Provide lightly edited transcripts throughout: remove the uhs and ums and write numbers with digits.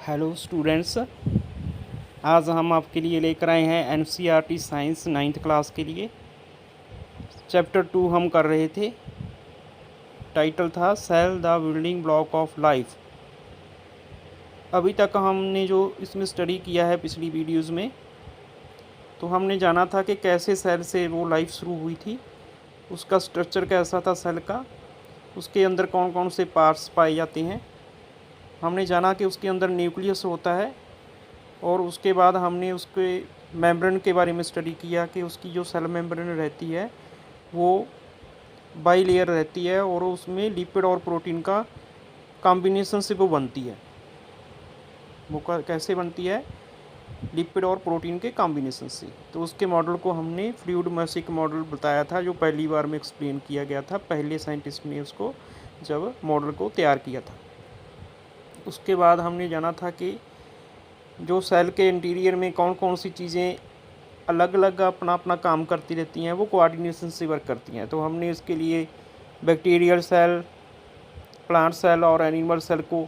Hello students, आज हम आपके लिए लेकर आए हैं एनसीईआरटी साइंस 9th क्लास के लिए। चैप्टर 2 हम कर रहे थे। टाइटल था cell the building block of life. अभी तक हमने जो इसमें स्टडी किया है पिछली वीडियोज़ में, तो हमने जाना था कि कैसे सेल से वो लाइफ शुरू हुई थी, उसका स्ट्रक्चर कैसा था सेल का, उसके अंदर कौन कौन से पार्ट्स पाए जाते हैं। हमने जाना कि उसके अंदर न्यूक्लियस होता है, और उसके बाद हमने उसके मेम्ब्रेन के बारे में स्टडी किया कि उसकी जो सेल मेम्ब्रेन रहती है वो बाई लेयर रहती है, और उसमें लिपिड और प्रोटीन का कॉम्बिनेशन से वो बनती है। वो कैसे बनती है? लिपिड और प्रोटीन के कॉम्बिनेशन से। तो उसके मॉडल को हमने फ्लूइड मैसिक मॉडल बताया था, जो पहली बार में एक्सप्लेन किया गया था, पहले साइंटिस्ट ने उसको जब मॉडल को तैयार किया था। उसके बाद हमने जाना था कि जो सेल के इंटीरियर में कौन कौन सी चीज़ें अलग अलग अपना अपना काम करती रहती हैं, वो कोऑर्डिनेशन से वर्क करती हैं। तो हमने इसके लिए बैक्टीरियल सेल, प्लांट सेल और एनिमल सेल को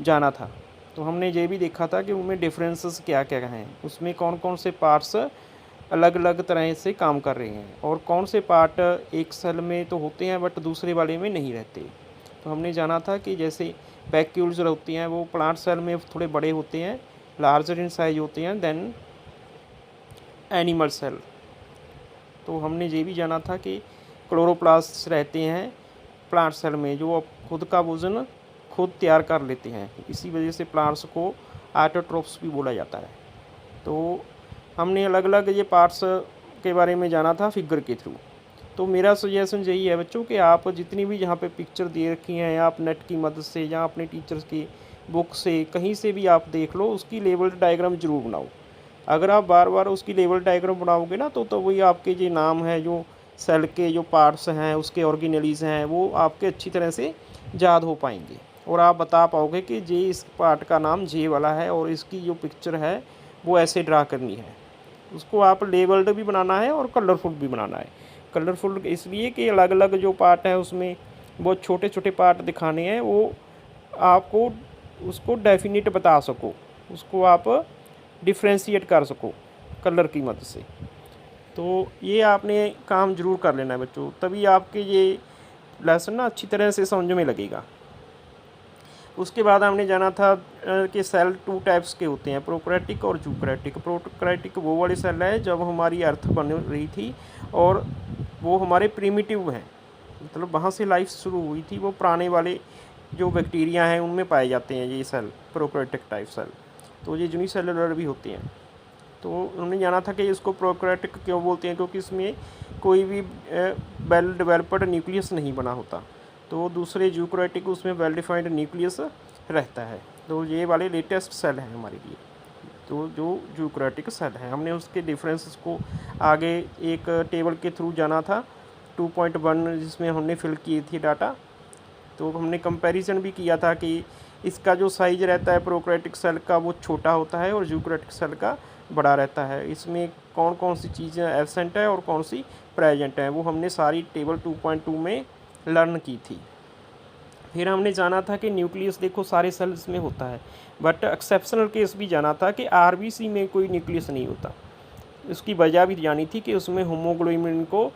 जाना था। तो हमने ये भी देखा था कि उनमें डिफरेंसेस क्या क्या हैं, उसमें कौन कौन से पार्ट्स अलग अलग तरह से काम कर रहे हैं, और कौन से पार्ट एक सेल में तो होते हैं बट दूसरे वाले में नहीं रहते। तो हमने जाना था कि जैसे वैक्यूल्स होती हैं वो प्लांट सेल में थोड़े बड़े होते हैं, लार्जर इन साइज होते हैं देन एनिमल सेल। तो हमने ये भी जाना था कि क्लोरोप्लास्ट रहते हैं प्लांट सेल में, जो अब खुद का भोजन खुद तैयार कर लेते हैं। इसी वजह से प्लांट्स को ऑटोट्रोफ्स भी बोला जाता है। तो हमने अलग अलग ये पार्ट्स के बारे में जाना था फिगर के थ्रू। तो मेरा सजेशन यही है बच्चों कि आप जितनी भी यहाँ पे पिक्चर दे रखी हैं, या आप नेट की मदद से या अपने टीचर्स की बुक से कहीं से भी आप देख लो, उसकी लेवल्ड डायग्राम जरूर बनाओ। अगर आप बार बार उसकी लेवल डायग्राम बनाओगे ना, तो वही आपके जो नाम है, जो सेल के जो पार्ट्स हैं, उसके ऑर्गेनेलीज हैं, वो आपके अच्छी तरह से याद हो पाएंगे, और आप बता पाओगे कि जे इस पार्ट का नाम जे वाला है और इसकी जो पिक्चर है वो ऐसे ड्रा करनी है। उसको आप लेवल्ड भी बनाना है और कलरफुल भी बनाना है। कलरफुल इसलिए कि अलग अलग जो पार्ट है उसमें बहुत छोटे छोटे पार्ट दिखाने हैं, वो आपको उसको डेफिनेट बता सको, उसको आप डिफ्रेंशिएट कर सको कलर की मदद से। तो ये आपने काम ज़रूर कर लेना है बच्चों, तभी आपके ये लेसन ना अच्छी तरह से समझ में लगेगा। उसके बाद हमने जाना था कि सेल 2 टाइप्स के होते हैं, प्रोकैरियोटिक और यूकैरियोटिक। प्रोकैरियोटिक वो वाले सेल है जब हमारी अर्थ बन रही थी, और वो हमारे प्रिमिटिव हैं, मतलब वहाँ से लाइफ शुरू हुई थी। वो पुराने वाले जो बैक्टीरिया हैं उनमें पाए जाते हैं ये सेल, प्रोकैरियोटिक टाइप सेल। तो ये यूनिसेलुलर भी होते हैं। तो उन्होंने जाना था कि इसको प्रोकैरियोटिक क्यों बोलते हैं, क्योंकि इसमें कोई भी वेल डेवलप्ड न्यूक्लियस नहीं बना होता। तो दूसरे यूकैरियोटिक उसमें वेल डिफाइंड न्यूक्लियस रहता है। तो ये वाले लेटेस्ट सेल हैं हमारे लिए, तो जो यूकैरियोटिक सेल है। हमने उसके डिफरेंसेस को आगे एक टेबल के थ्रू जाना था 2.1, जिसमें हमने फिल की थी डाटा। तो हमने कंपैरिजन भी किया था कि इसका जो साइज रहता है प्रोकैरियोटिक सेल का वो छोटा होता है, और यूकैरियोटिक सेल का बड़ा रहता है। इसमें कौन कौन सी चीज़ें एब्सेंट है और कौन सी प्रेजेंट है, वो हमने सारी टेबल 2.2 में लर्न की थी। फिर हमने जाना था कि न्यूक्लियस देखो सारे सेल्स में होता है, बट एक्सेप्शनल केस भी जाना था कि आरबीसी में कोई न्यूक्लियस नहीं होता। उसकी वजह भी जानी थी कि उसमें होमोग्लोबिन को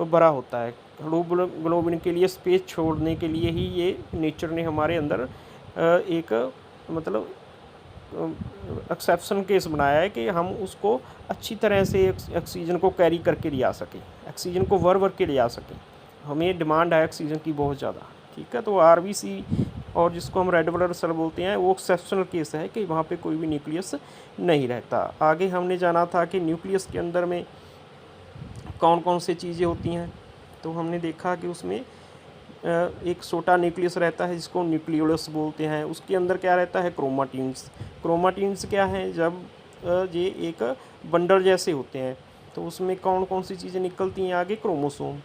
बड़ा होता है। ग्लोबिन के लिए स्पेस छोड़ने के लिए ही ये नेचर ने हमारे अंदर एक मतलब एक्सेप्शन केस बनाया है कि हम उसको अच्छी तरह से ऑक्सीजन को कैरी करके ले आ सकें, ऑक्सीजन को भर के ले आ सकें। हमें डिमांड है ऑक्सीजन की बहुत ज़्यादा, ठीक है। तो आरबीसी और जिसको हम रेड ब्लड सेल बोलते हैं, वो एक्सेप्शनल केस है कि वहाँ पे कोई भी न्यूक्लियस नहीं रहता। आगे हमने जाना था कि न्यूक्लियस के अंदर में कौन कौन सी चीज़ें होती हैं। तो हमने देखा कि उसमें एक छोटा न्यूक्लियस रहता है जिसको न्यूक्लियोलस बोलते हैं। उसके अंदर क्या रहता है? क्रोमाटिन्स। क्रोमाटिन्स क्या हैं? जब ये एक बंडल जैसे होते हैं, तो उसमें कौन कौन सी चीज़ें निकलती हैं आगे? क्रोमोसोम।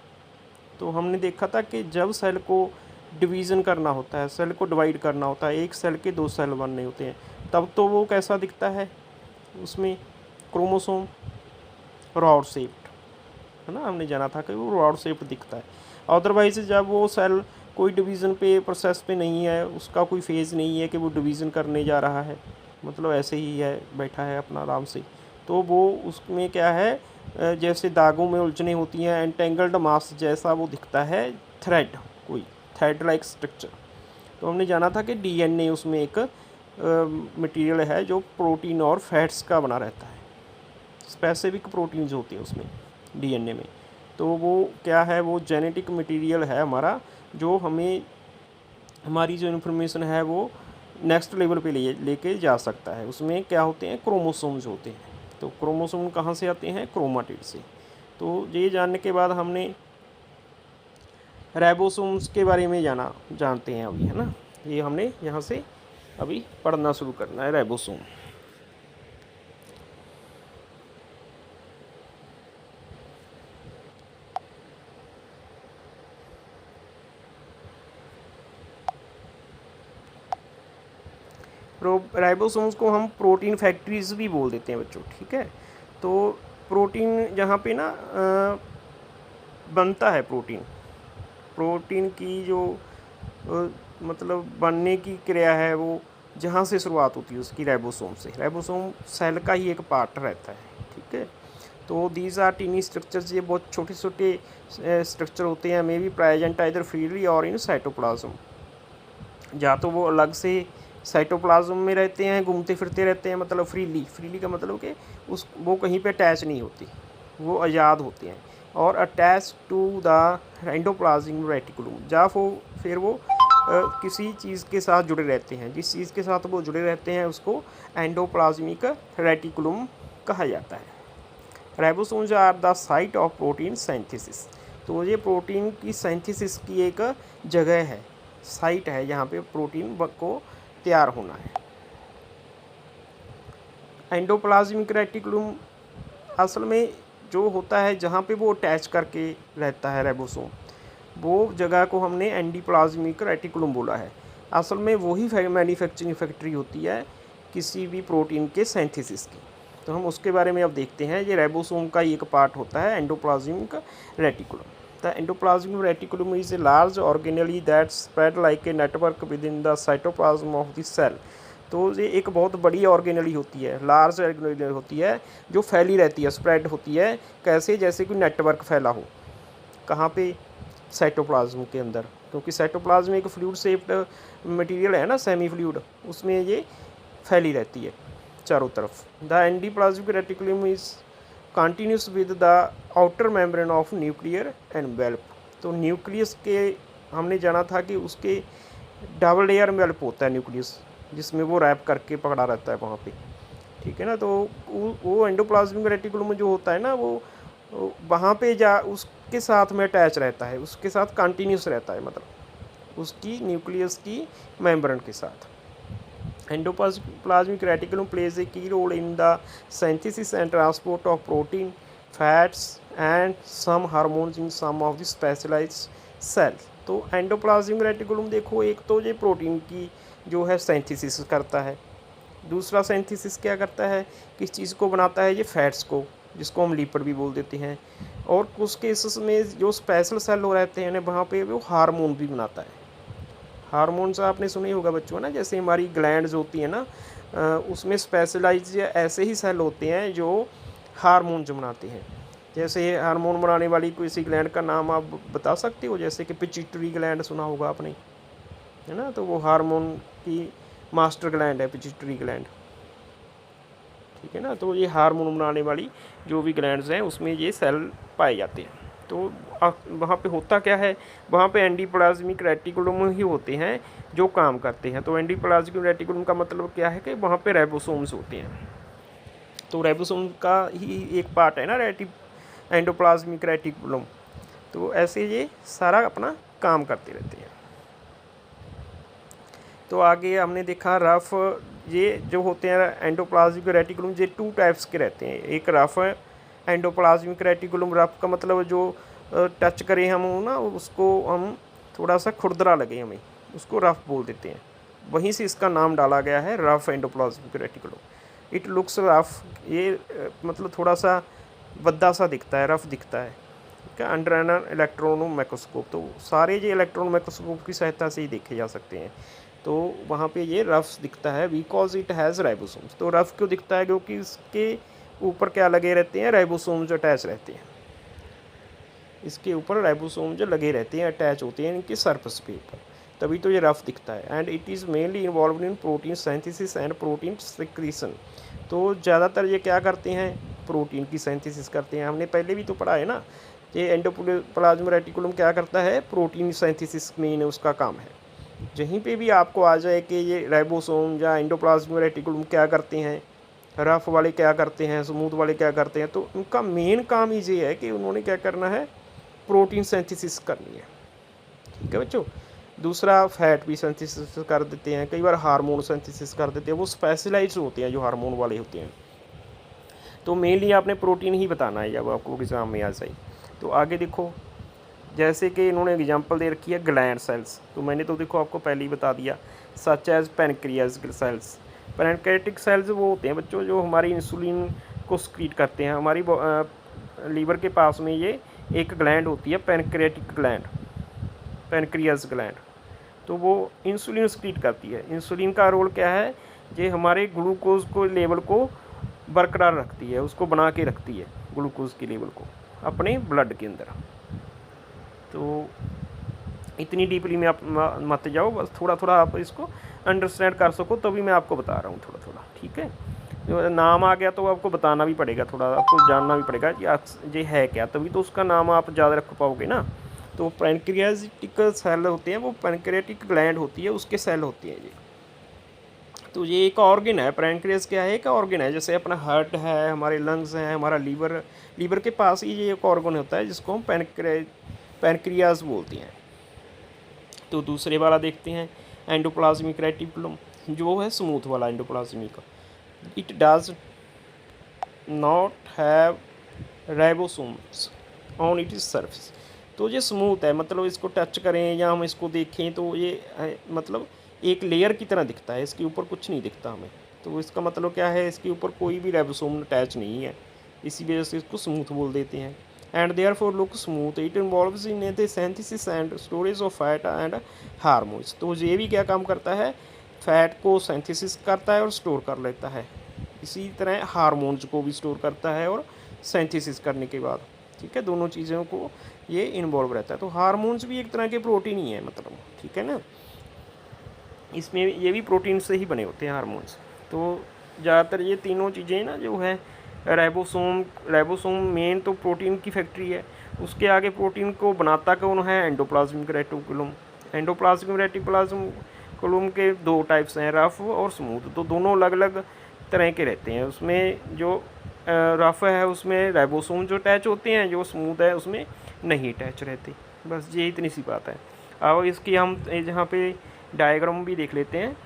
तो हमने देखा था कि जब सेल को डिवीज़न करना होता है, सेल को डिवाइड करना होता है, एक सेल के 2 सेल बनने होते हैं, तब तो वो कैसा दिखता है? उसमें क्रोमोसोम रॉड शेप्ड, है ना। हमने जाना था कि वो रॉड शेप्ड दिखता है। अदरवाइज जब वो सेल कोई डिवीज़न पे प्रोसेस पे नहीं है, उसका कोई फेज़ नहीं है कि वो डिवीज़न करने जा रहा है, मतलब ऐसे ही है, बैठा है अपना आराम से। तो वो उसमें क्या है, जैसे दागों में उलझने होती हैं, एंटेंगल्ड मास जैसा वो दिखता है, थ्रेड, कोई थ्रेड लाइक स्ट्रक्चर। तो हमने जाना था कि डीएनए उसमें एक मटेरियल है जो प्रोटीन और फैट्स का बना रहता है, स्पेसिफिक प्रोटीन्स होते हैं उसमें डीएनए में। तो वो क्या है, वो जेनेटिक मटेरियल है हमारा, जो हमें हमारी जो इन्फॉर्मेशन है वो नेक्स्ट लेवल पे लेके जा सकता है। उसमें क्या होते हैं, क्रोमोसोम्स होते हैं। तो क्रोमोसोम कहाँ से आते हैं, क्रोमाटिड से। तो ये जानने के बाद हमने राइबोसोम्स के बारे में जानते हैं अभी, है ना। ये हमने यहाँ से अभी पढ़ना शुरू करना है, राइबोसोम। राइबोसोम्स को हम प्रोटीन फैक्ट्रीज भी बोल देते हैं बच्चों, ठीक है। तो प्रोटीन जहाँ पे ना बनता है, प्रोटीन की जो मतलब बनने की क्रिया है, वो जहाँ से शुरुआत होती है उसकी, राइबोसोम से। राइबोसोम सेल का ही एक पार्ट रहता है, ठीक है। तो दीज आर टीनी स्ट्रक्चर्स, ये बहुत छोटे छोटे स्ट्रक्चर होते हैं, may be present either freely और इन साइटोप्लाज्म। या तो वो अलग से साइटोप्लाज्म में रहते हैं, घूमते फिरते रहते हैं, मतलब फ्रीली का मतलब कि वो कहीं पे अटैच नहीं होती, वो आज़ाद होते हैं। और attach to the endoplasmic reticulum, या फिर वो किसी चीज़ के साथ जुड़े रहते हैं, जिस चीज़ के साथ वो जुड़े रहते हैं उसको एंडोप्लाज्मिक रेटिकुलम कहा जाता है। Ribosomes are the site of protein synthesis. तो ये प्रोटीन की सिंथेसिस की एक जगह है, साइट है, जहाँ पे प्रोटीन को तैयार होना है। एंडोप्लाज्मिक रेटिकुलम असल में जो होता है, जहाँ पे वो अटैच करके रहता है राइबोसोम, वो जगह को हमने एंडोप्लाज्मिक रेटिकुलम बोला है। असल में वही मैन्युफैक्चरिंग फैक्ट्री होती है किसी भी प्रोटीन के सिंथेसिस की। तो हम उसके बारे में अब देखते हैं। ये राइबोसोम का एक पार्ट होता है, endoplasmic reticulum. The endoplasmic reticulum is a large organelle that spread like a network within the cytoplasm of the cell. तो ये एक बहुत बड़ी ऑर्गेनली होती है, लार्ज ऑर्गेनली होती है, जो फैली रहती है, स्प्रेड होती है। कैसे, जैसे कोई नेटवर्क फैला हो। कहाँ पे, साइटोप्लाज्म के अंदर, क्योंकि साइटोप्लाज्म एक फ्लूइड शेप्ड मटेरियल है ना, सेमी फ्लूइड, उसमें ये फैली रहती है चारों तरफ। The endoplasmic reticulum is continuous with the outer membrane of nuclear envelope. तो न्यूक्लियस के हमने जाना था कि उसके डबल लेयर एनवेलप होता है न्यूक्लियस, जिसमें वो रैप करके पकड़ा रहता है वहाँ पे, ठीक है ना। तो वो एंडोप्लाज्मिक रेटिकुलम जो होता है ना, वो वहाँ पे उसके साथ में अटैच रहता है, उसके साथ कंटिन्यूस रहता है, मतलब उसकी न्यूक्लियस की मेम्ब्रेन के साथ। Endoplasmic reticulum plays a key role in the synthesis and transport of protein, fats and some hormones in some of the specialised cell. तो एंडोप्लाज्मिक रेटिकुलम देखो, एक तो ये प्रोटीन की जो है सिंथेसिस करता है, दूसरा सिंथेसिस क्या करता है, किस चीज़ को बनाता है, ये फैट्स को, जिसको हम लिपिड भी बोल देते हैं। और कुछ केसेस में जो स्पेशल सेल हो रहते हैं वहाँ पे वो हार्मोन भी बनाता है। हार्मोन्स आपने सुने होगा बच्चों ना, जैसे हमारी ग्लैंड्स होती है ना, उसमें स्पेशलाइज ऐसे ही सेल होते हैं जो हार्मोन्स बनाते हैं। जैसे हार्मोन बनाने वाली किसी ग्लैंड का नाम आप बता सकते हो, जैसे कि पिट्यूटरी ग्लैंड सुना होगा आपने, है ना। तो वो हार्मोन की मास्टर ग्लैंड है पिट्यूटरी ग्लैंड, ठीक है ना। तो ये हार्मोन बनाने वाली जो भी ग्लैंड्स हैं उसमें ये सेल पाए जाते हैं। तो वहाँ पे होता क्या है, वहाँ पे एंडोप्लाज्मिक रेटिकुलम ही होते हैं जो काम करते हैं। तो एंडोप्लाज्मिक रेटिकुलम का मतलब क्या है कि वहाँ पे राइबोसोम्स होते हैं। तो राइबोसोम का ही एक पार्ट है ना एंडोप्लाज्मिक रेटिकुलम। तो ऐसे ये सारा अपना काम करते रहते हैं। तो आगे हमने देखा रफ, ये जो होते हैं एंडोप्लाज्मिक रेटिकुलम, ये 2 टाइप्स के रहते हैं। एक रफ एंडोप्लाज्मिक रेटिकुलम, रफ का मतलब जो टच करें हम ना, उसको हम थोड़ा सा खुरदरा लगे हमें, उसको रफ बोल देते हैं। वहीं से इसका नाम डाला गया है rough endoplasmic reticulum. It looks rough, ये मतलब थोड़ा सा भद्दा सा दिखता है, रफ दिखता है, ठीक है, अंडर एन इलेक्ट्रॉन माइक्रोस्कोप। तो सारे जो इलेक्ट्रॉन माइक्रोस्कोप की सहायता से ही देखे जा सकते हैं। तो वहाँ पे ये रफ दिखता है बिकॉज इट हैज़ राइबोसोम्स। तो रफ क्यों दिखता है? क्योंकि इसके ऊपर क्या लगे रहते हैं? राइबोसोम्स अटैच रहते हैं। इसके ऊपर राइबोसोम जो लगे रहते हैं, अटैच होते हैं इनकी सरफेस पे ऊपर, तभी तो ये रफ दिखता है। And it is mainly involve in protein synthesis and protein secretion. तो ज़्यादातर ये क्या करते हैं? प्रोटीन की सिंथेसिस करते हैं। हमने पहले भी तो पढ़ा है ना, ये एंडोप्लाज्म रेटिकुलम क्या करता है? प्रोटीन सिंथेसिस मेन उसका काम है। जहीं पे भी आपको आ जाए कि ये राइबोसोम या एंडोप्लाज्म रेटिकुलम क्या करते हैं, रफ वाले क्या करते हैं, स्मूथ वाले क्या करते हैं, तो उनका मेन काम ही ये है कि उन्होंने क्या करना है? प्रोटीन सिंथेसिस करनी है। ठीक है बच्चों। दूसरा फैट भी सिंथेसिस कर देते हैं, कई बार हार्मोन सिंथेसिस कर देते हैं, वो स्पेशलाइज्ड होते हैं जो हार्मोन वाले होते हैं। तो मेनली आपने प्रोटीन ही बताना है जब आपको एग्जाम में आ जाए। तो आगे देखो, जैसे कि इन्होंने एग्जांपल दे रखी है ग्लैंड सेल्स, तो मैंने तो देखो आपको पहले ही बता दिया, such as pancreas cells. Pancreatic cells वो होते हैं बच्चों जो हमारी इंसुलिन को सक्रीट करते हैं। हमारी लीवर के पास में ये एक ग्लैंड होती है पैनक्रियाटिक ग्लैंड, पैनक्रियाज ग्लैंड, तो वो इंसुलिन सक्रीट करती है। इंसुलिन का रोल क्या है? ये हमारे ग्लूकोज को लेवल को बरकरार रखती है, उसको बना के रखती है ग्लूकोज की लेवल को अपने ब्लड के अंदर। तो इतनी डीपली में आप मत जाओ, बस थोड़ा थोड़ा आप इसको अंडरस्टैंड कर सको, तभी मैं आपको बता रहा हूँ थोड़ा थोड़ा। ठीक है, जो नाम आ गया तो आपको बताना भी पड़ेगा, थोड़ा आपको जानना भी पड़ेगा कि ये है क्या, तभी तो उसका नाम आप ज़्यादा रख पाओगे ना। तो पैनक्रियाटिक सेल होते हैं, वो पैनक्रियाटिक ग्लैंड होती है, उसके सेल होती हैं ये। तो ये एक ऑर्गन है, पैनक्रियास क्या है? एक ऑर्गन है, जैसे अपना हार्ट है, हमारे लंग्स हैं, हमारा लीवर के पास ही ये एक ऑर्गन होता है जिसको हम पैनक्रियास बोलते हैं। तो दूसरे वाला देखते हैं, एंडोप्लाज्मिक रेटिकुलम, जो है स्मूथ वाला endoplasmic. It does not have ribosomes on it is surface. तो ये स्मूथ है, मतलब इसको टच करें या हम इसको देखें तो ये मतलब एक लेयर की तरह दिखता है, इसके ऊपर कुछ नहीं दिखता हमें। तो इसका मतलब क्या है? इसके ऊपर कोई भी राइबोसोम अटैच नहीं है, इसी वजह से इसको स्मूथ बोल देते हैं। And therefore look smooth, it involves in the synthesis and storage of fat and hormones. तो ये भी क्या काम करता है? फैट को सिंथेसिस करता है और स्टोर कर लेता है। इसी तरह हार्मोन्स को भी स्टोर करता है और सिंथेसिस करने के बाद, ठीक है, दोनों चीज़ों को ये इन्वॉल्व रहता है। तो हार्मोन्स भी एक तरह के प्रोटीन ही है, मतलब, ठीक है ना, इसमें ये भी प्रोटीन से ही बने होते हैं हार्मोन्स। तो ज़्यादातर ये तीनों चीज़ें ना जो है, राइबोसोम मेन तो प्रोटीन की फैक्ट्री है, उसके आगे प्रोटीन को बनाता कौन है? Endoplasmic reticulum. एंडोप्लाज्मिक रेटिकुलम के दो टाइप्स हैं, रफ और स्मूथ। तो दोनों अलग अलग तरह के रहते हैं। उसमें जो रफ है उसमें राइबोसोम जो अटैच होते हैं, जो स्मूथ है उसमें नहीं अटैच रहते। बस ये इतनी सी बात है। अब इसकी हम जहाँ पे डायग्राम भी देख लेते हैं।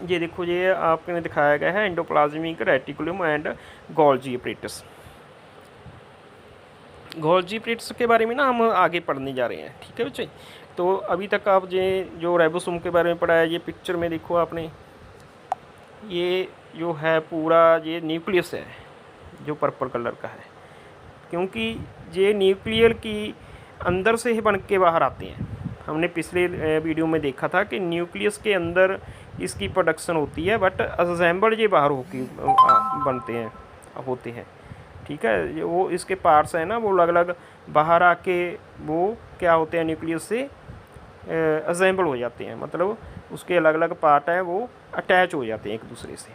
ये देखो, ये आपने दिखाया गया है endoplasmic reticulum and Golgi apparatus. Golgi apparatus के बारे में ना हम आगे पढ़ने जा रहे हैं, ठीक है बच्चे। तो अभी तक आप ये जो राइबोसोम के बारे में पढ़ा है, ये पिक्चर में देखो आपने, ये जो है पूरा ये न्यूक्लियस है जो पर्पल कलर का है, क्योंकि ये न्यूक्लियर की अंदर से ही बन के बाहर आते हैं। हमने पिछले वीडियो में देखा था कि न्यूक्लियस के अंदर इसकी प्रोडक्शन होती है, बट असेंबल ये बाहर होके बनते हैं, होते हैं, ठीक है। वो इसके पार्ट्स हैं ना, वो अलग अलग बाहर आके वो क्या होते हैं, न्यूक्लियस से असेंबल हो जाते हैं, मतलब उसके अलग अलग पार्ट हैं वो अटैच हो जाते हैं एक दूसरे से,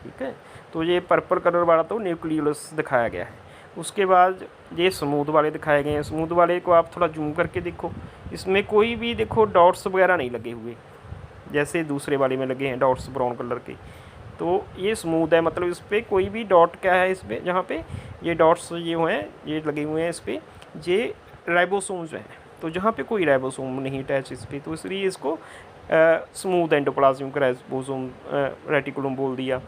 ठीक है। तो ये पर्पल कलर वाला तो न्यूक्लियस दिखाया गया है। उसके बाद ये स्मूथ वाले दिखाए गए हैं। स्मूथ वाले को आप थोड़ा जूम करके देखो, इसमें कोई भी देखो डॉट्स वगैरह नहीं लगे हुए, जैसे दूसरे वाले में लगे हैं डॉट्स ब्राउन कलर के। तो ये स्मूथ है, मतलब इस पर कोई भी डॉट क्या है, इस पर जहाँ पे ये डॉट्स ये हैं, ये लगे हुए हैं, इस पर ये राइबोसोम्स हैं। तो जहाँ पे कोई राइबोसोम नहीं अटैच इस पर, तो इसलिए इसको स्मूथ एंडोप्लाज्मिक राइबोसोम रेटिकुलम बोल दिया।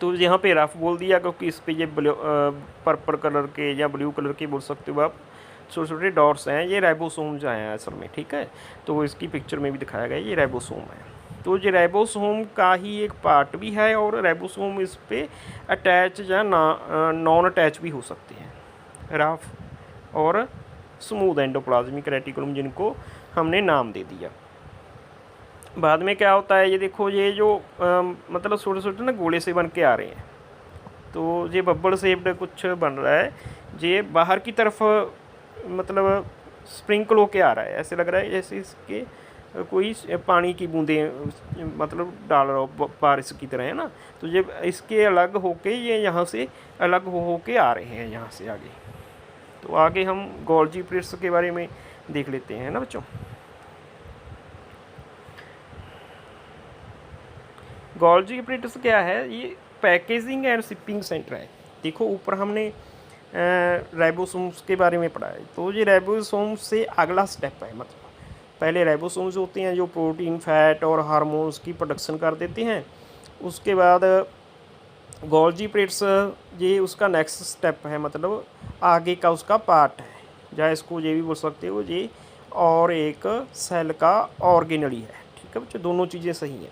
तो यहाँ पे रफ बोल दिया क्योंकि इस पे ये पर्पल कलर के या ब्लू कलर के बोल सकते हो आप, छोटे छोटे डॉट्स हैं, ये राइबोसोम हैं असल में, ठीक है। तो इसकी पिक्चर में भी दिखाया गया ये राइबोसोम है। तो ये राइबोसोम का ही एक पार्ट भी है, और राइबोसोम इस पे अटैच या नॉन अटैच भी हो सकते हैं, रफ और स्मूथ एंडोप्लाज्मिक रेटिकुलम, जिनको हमने नाम दे दिया। बाद में क्या होता है, ये देखो ये जो मतलब छोटे छोटे ना गोले से बन के आ रहे हैं, तो ये बब्बल शेप्ड कुछ बन रहा है, ये बाहर की तरफ मतलब स्प्रिंकल होके आ रहा है, ऐसे लग रहा है जैसे इसके कोई पानी की बूंदें मतलब डाल रहा हो बारिश की तरह, है ना। तो ये इसके अलग होके ये यहाँ से अलग हो के आ रहे हैं यहाँ से आगे। तो आगे हम गोल्जी प्रिट्स के बारे में देख लेते हैं ना बच्चों। गोल्जी प्रिट्स क्या है, ये पैकेजिंग एंड शिपिंग सेंटर है। देखो ऊपर हमने राइबोसोम्स के बारे में पढ़ा है, तो ये राइबोसोम्स से अगला स्टेप है। मतलब पहले राइबोसोम्स होते हैं जो प्रोटीन, फैट और हार्मोन्स की प्रोडक्शन कर देते हैं। उसके बाद गोल्जी प्रिट्स ये उसका नेक्स्ट स्टेप है, मतलब आगे का उसका पार्ट है, या इसको ये भी बोल सकते हो ये और एक सेल का ऑर्गेनली है। ठीक है बच्चों, दोनों चीज़ें सही हैं।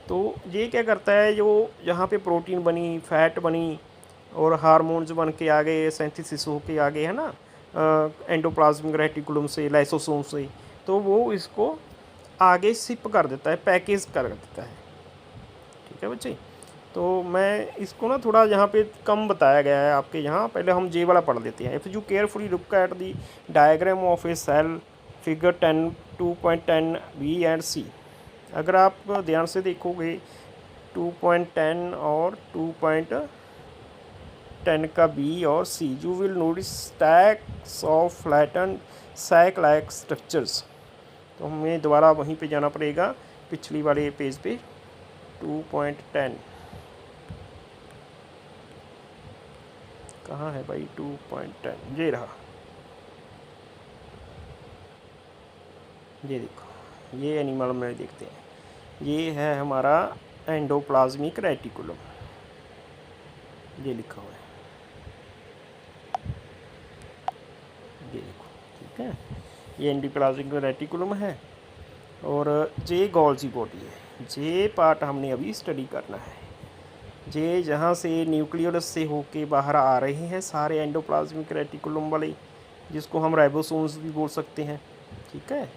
तो ये क्या करता है, जो यहाँ पे प्रोटीन बनी, फैट बनी और हार्मोन्स बन के आ गए, सिंथेसिस हो के आ गए, है ना, एंडोप्लाज्मिक रेटिकुलम से, लाइसोसोम से, तो वो इसको आगे शिप कर देता है, पैकेज कर देता है। ठीक है बच्चे, तो मैं इसको ना थोड़ा यहाँ पे कम बताया गया है आपके यहाँ, पहले हम जे वाला पढ़ लेते हैं। If you carefully look at the diagram of a cell figure 10 2.10 B and C, अगर आप ध्यान से देखोगे 2.10 और 2.10 का बी और C, you will notice stacks of flatten sac like structures. तो हमें दोबारा वहीं पे जाना पड़ेगा, पिछली वाले पेज पे 2.10 कहाँ है भाई, 2.10 ये रहा, ये देखो ये एनिमल में देखते हैं, ये है हमारा एंडोप्लाज्मिक रेटिकुलम, ये लिखा हुआ है, ये देखो। ठीक है, ये एंडोप्लाज्मिक रेटिकुलम है और ये गोल्जी बॉडी है। ये पार्ट हमने अभी स्टडी करना है। ये जहाँ से न्यूक्लियस से होके बाहर आ रहे हैं सारे एंडोप्लाज्मिक रेटिकुलम वाले, जिसको हम राइबोसोम्स भी बोल सकते हैं। ठीक है,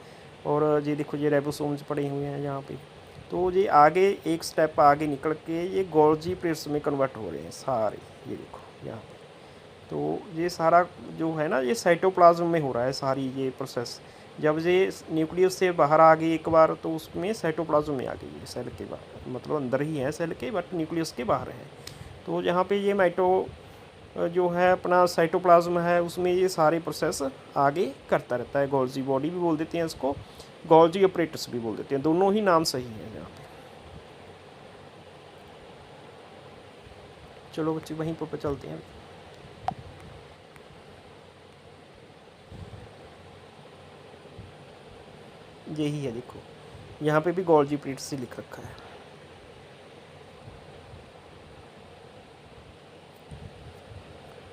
और ये देखो ये राइबोसोम्स पड़े हुए हैं यहाँ पे, तो ये आगे एक स्टेप आगे निकल के ये गोल्जी प्रिट्स में कन्वर्ट हो रहे हैं सारे, ये देखो यहाँ पे। तो ये सारा जो है ना, ये साइटोप्लाज्म में हो रहा है सारी ये प्रोसेस। जब ये न्यूक्लियस से बाहर आ गई एक बार, तो उसमें साइटोप्लाज्म में आ गई है, सेल के बाहर, मतलब अंदर ही है सेल के, बट न्यूक्लियस के बाहर है। तो यहाँ पे ये जो है अपना साइटोप्लाज्म है, उसमें ये सारे प्रोसेस आगे करता रहता है। गोल्जी बॉडी भी बोल देते हैं इसको, गोल्जी अपरेटस भी बोल देते हैं, दोनों ही नाम सही है यहाँ पे। चलो बच्चे वहीं पर चलते हैं। यही है, देखो यहाँ पे भी गोल्जी प्रिट्स से लिख रखा है।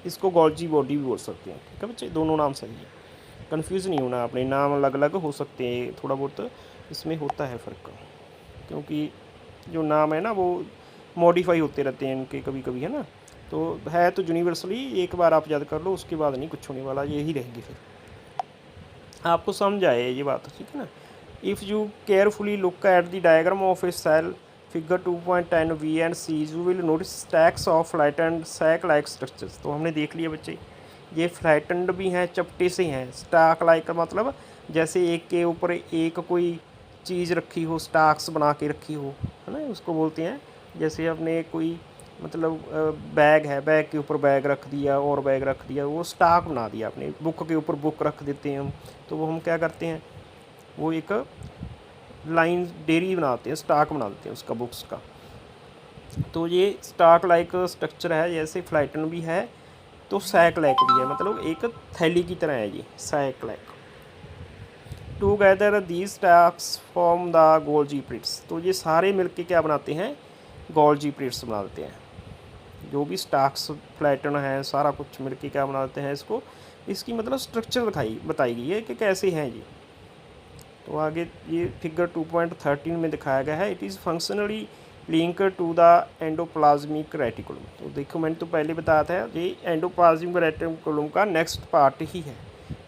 इसको गोल्जी बॉडी भी बोल सकते हैं। ठीक है बच्चे, दोनों नाम सही है, कंफ्यूज नहीं होना आपने, नाम अलग अलग हो सकते हैं, थोड़ा बहुत इसमें होता है फ़र्क, क्योंकि जो नाम है ना वो मॉडिफाई होते रहते हैं इनके कभी कभी, है ना। तो है तो यूनिवर्सली, एक बार आप याद कर लो, उसके बाद नहीं कुछ होने वाला, यही रहेंगे, फिर आपको समझ आए ये बात। ठीक है ना। If you carefully look at the diagram of a cell figure 2.10 B and C, you will notice stacks of flattened sac like structures. तो हमने देख लिया बच्चे, ये फ्लैटेंड भी हैं, चपटे से हैं। स्टैक लाइक का मतलब जैसे एक के ऊपर एक कोई चीज़ रखी हो, स्टैक्स बना के रखी हो, है ना, उसको बोलते हैं। जैसे आपने कोई मतलब बैग है, बैग के ऊपर बैग रख दिया और बैग रख दिया, वो स्टॉक बना दिया आपने। बुक के ऊपर बुक रख देते हैं हम, तो वो हम क्या करते हैं, वो एक लाइन डेरी बनाते हैं, स्टॉक बना देते हैं उसका, बुक्स का। तो ये स्टॉक लाइक स्ट्रक्चर है, जैसे फ्लाइटन भी है तो सैक लाइक भी है, मतलब एक थैली की तरह है ये sac like. Together these stacks form the Golgi प्रिट्स। तो ये सारे मिलके क्या बनाते हैं, गोल्जी प्रिट्स बना देते हैं। जो भी स्टॉक्स फ्लैटन है सारा कुछ मिलके क्या बना देते हैं इसको, इसकी मतलब स्ट्रक्चर बताई गई है कि कैसे हैं ये। तो आगे ये फिगर 2.13 में दिखाया गया है, it is functionally link to the endoplasmic reticulum. तो देखो मैंने तो पहले बताया था, ये एंडोप्लाज्मिक रेटिकुलम का नेक्स्ट पार्ट ही है।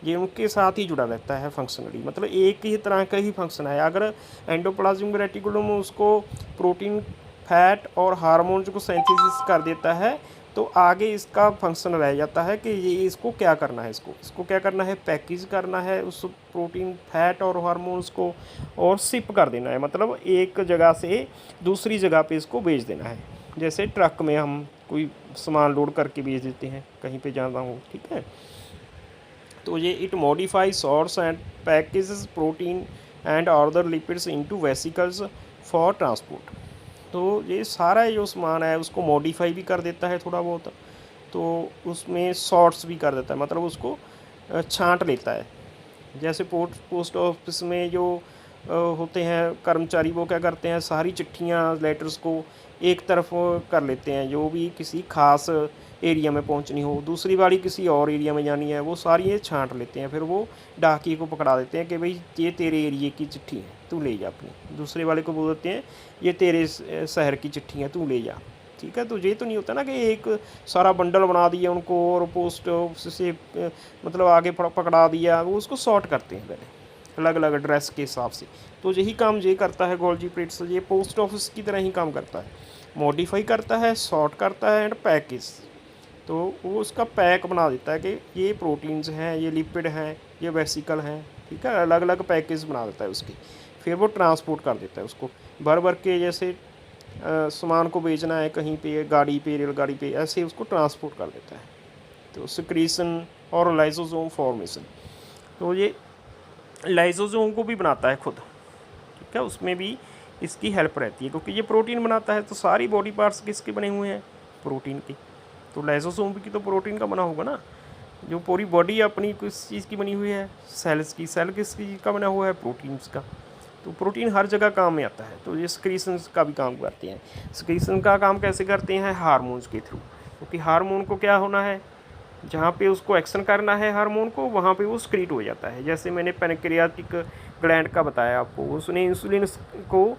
ये उनके साथ ही जुड़ा रहता है फंक्शनली, मतलब एक ही तरह का ही फंक्शन है। अगर एंडोप्लाज्मिक रेटिकुलम उसको प्रोटीन, फैट और हार्मोन्स को सिंथेसिस कर देता है, तो आगे इसका फंक्शन रह जाता है कि ये इसको क्या करना है, इसको क्या करना है, पैकेज करना है उस प्रोटीन, फैट और हार्मोन्स को, और शिप कर देना है, मतलब एक जगह से दूसरी जगह पे इसको भेज देना है। जैसे ट्रक में हम कोई सामान लोड करके भेज देते हैं, कहीं पे जाना हो, ठीक है। तो ये it modify sorts and packages protein and other lipids into vesicles for transport. तो ये सारा जो सामान है उसको मॉडिफाई भी कर देता है थोड़ा बहुत, तो उसमें सॉर्ट्स भी कर देता है, मतलब उसको छांट लेता है। जैसे पोस्ट ऑफिस में जो होते हैं कर्मचारी, वो क्या करते हैं, सारी चिट्ठियाँ, लेटर्स को एक तरफ कर लेते हैं, जो भी किसी खास एरिया में पहुंचनी हो, दूसरी बारी किसी और एरिया में जानी है, वो सारी ये छांट लेते हैं। फिर वो डाकिए को पकड़ा देते हैं कि भाई ये तेरे एरिए की चिट्ठी है, तू ले जा अपनी। दूसरे वाले को बोल देते हैं ये तेरे शहर की चिट्ठी है, तू ले जा, ठीक है। तो ये तो नहीं होता ना कि एक सारा बंडल बना दिया उनको और पोस्ट ऑफिस से मतलब आगे पकड़ा दिया, वो उसको सॉर्ट करते हैं पहले अलग अलग एड्रेस के हिसाब से। तो यही काम ये करता है गोल्जी प्रिंट्स, ये पोस्ट ऑफिस की तरह ही काम करता है, मॉडिफाई करता है, सॉर्ट करता है एंड पैकेज। तो वो उसका पैक बना देता है कि ये प्रोटीन्स हैं, ये लिपिड हैं, ये वेसिकल हैं, ठीक है, अलग अलग पैकेज बना देता है उसकी। फिर वो ट्रांसपोर्ट कर देता है उसको भर भर के, जैसे सामान को बेचना है कहीं पे, गाड़ी पे, रेलगाड़ी पे, ऐसे उसको ट्रांसपोर्ट कर देता है। तो सिक्रीशन और लाइसोसोम फॉर्मेशन, तो ये लाइसोसोम को भी बनाता है खुद, ठीक है, उसमें भी इसकी हेल्प रहती है, क्योंकि ये प्रोटीन बनाता है। तो सारी बॉडी पार्ट्स किसके बने हुए हैं, प्रोटीन के। तो लाइसोसोम की तो प्रोटीन का बना होगा ना। जो पूरी बॉडी अपनी किस चीज़ की बनी हुई है, सेल्स की। सेल किस चीज़ का बना हुआ है, प्रोटीन्स का। तो प्रोटीन हर जगह काम में आता है। तो ये सिक्रीशन का भी काम करते हैं। सिक्रीशन का काम कैसे करते हैं, हार्मोन्स के थ्रू, क्योंकि हार्मोन को क्या होना है, जहाँ पे उसको एक्शन करना है हार्मोन को, वहाँ पे वो सिक्रीट हो जाता है। जैसे मैंने पैनक्रियाटिक ग्लैंड का बताया आपको, उसने इंसुलिन को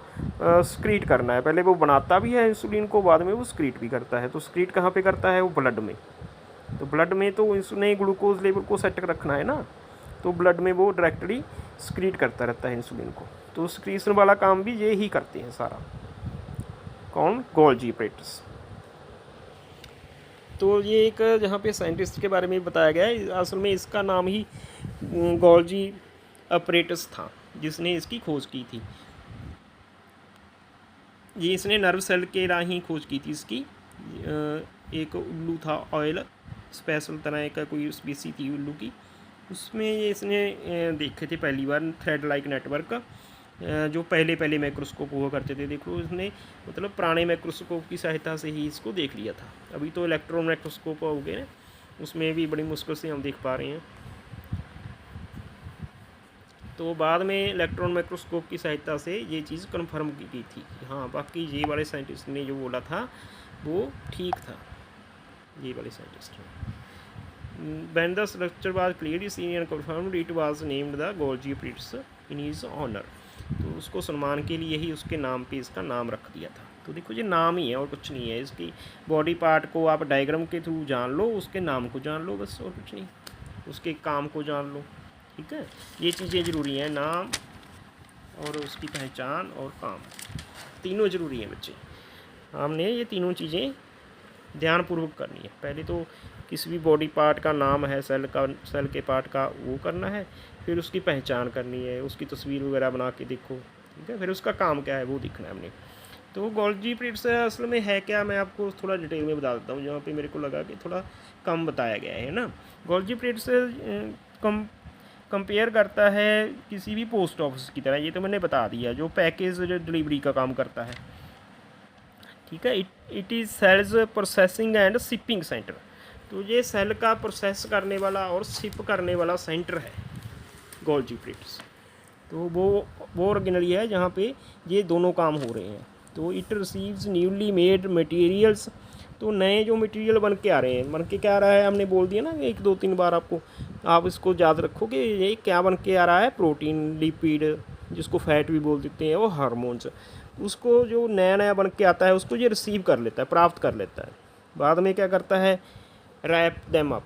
सिक्रीट करना है, पहले वो बनाता भी है इंसुलिन को, बाद में वो सिक्रीट भी करता है। तो सिक्रीट कहाँ पे करता है, वो ब्लड में। तो ब्लड में तो इंसुलिन ग्लूकोज लेवल को सेट रखना है ना, तो ब्लड में वो डायरेक्टली सिक्रीट करता रहता है इंसुलिन को। तो सिक्रीशन वाला काम भी ये ही करते हैं सारा। कौन, गोल्जी एपरेटस। तो ये एक जहाँ पे साइंटिस्ट के बारे में बताया गया है, असल में इसका नाम ही गोल्जी एपरेटस था, जिसने इसकी खोज की थी। ये इसने नर्व सेल के राह ही खोज की थी इसकी। एक उल्लू था, ऑयल स्पेशल तरह का कोई स्पीसी थी उल्लू की, उसमें ये इसने देखे थे पहली बार थ्रेड लाइक नेटवर्क, जो पहले माइक्रोस्कोप हुआ करते थे। देखो इसने मतलब पुराने माइक्रोस्कोप की सहायता से ही इसको देख लिया था। अभी तो इलेक्ट्रॉन माइक्रोस्कोप हो गए, उसमें भी बड़ी मुश्किल से हम देख पा रहे हैं। तो बाद में इलेक्ट्रॉन माइक्रोस्कोप की सहायता से ये चीज़ कन्फर्म की गई थी कि हाँ बाकी ये वाले साइंटिस्ट ने जो बोला था वो ठीक था, ये वाले साइंटिस्ट ने। When the structure was clearly seen and confirmed, it was named the Golgi Prints in his honor। तो उसको सम्मान के लिए ही उसके नाम पे इसका नाम रख दिया था। तो देखो ये नाम ही है और कुछ नहीं है। इसकी बॉडी पार्ट को आप डायग्राम के थ्रू जान लो, उसके नाम को जान लो, बस और कुछ नहीं, उसके काम को जान लो, ठीक है। ये चीज़ें ज़रूरी हैं, नाम और उसकी पहचान और काम, तीनों ज़रूरी हैं बच्चे। हमने ये तीनों चीज़ें ध्यानपूर्वक करनी है। पहले तो किसी भी बॉडी पार्ट का नाम है, सेल के पार्ट का, वो करना है, फिर उसकी पहचान करनी है, उसकी तस्वीर वगैरह बना के देखो, ठीक है, फिर उसका काम क्या है वो देखना है हमने। तो गोल्जी प्रिंट्स असल में है क्या, मैं आपको थोड़ा डिटेल में बता देता हूँ, जहाँ पे मेरे को लगा कि थोड़ा कम बताया गया है ना। गोल्जी प्रिंट्स कंपेयर करता है किसी भी पोस्ट ऑफिस की तरह, ये तो मैंने बता दिया, जो पैकेज डिलीवरी का काम करता है, ठीक है। It is cell's processing and shipping centre. तो ये सेल का प्रोसेस करने वाला और शिप करने वाला सेंटर है गोल्जी प्रिंट्स। तो वो ऑर्गेनली है जहाँ पे ये दोनों काम हो रहे हैं। तो it receives newly made materials. तो नए जो मटेरियल बन के आ रहे हैं, बन के क्या आ रहा है, हमने बोल दिया ना 1-2-3 बार आपको, आप इसको याद रखो कि ये क्या बन के आ रहा है, प्रोटीन, लिपिड, जिसको फैट भी बोल देते हैं, वो हार्मोन्स। उसको जो नया बन के आता है उसको ये रिसीव कर लेता है, प्राप्त कर लेता है। बाद में क्या करता है, रैप देम अप,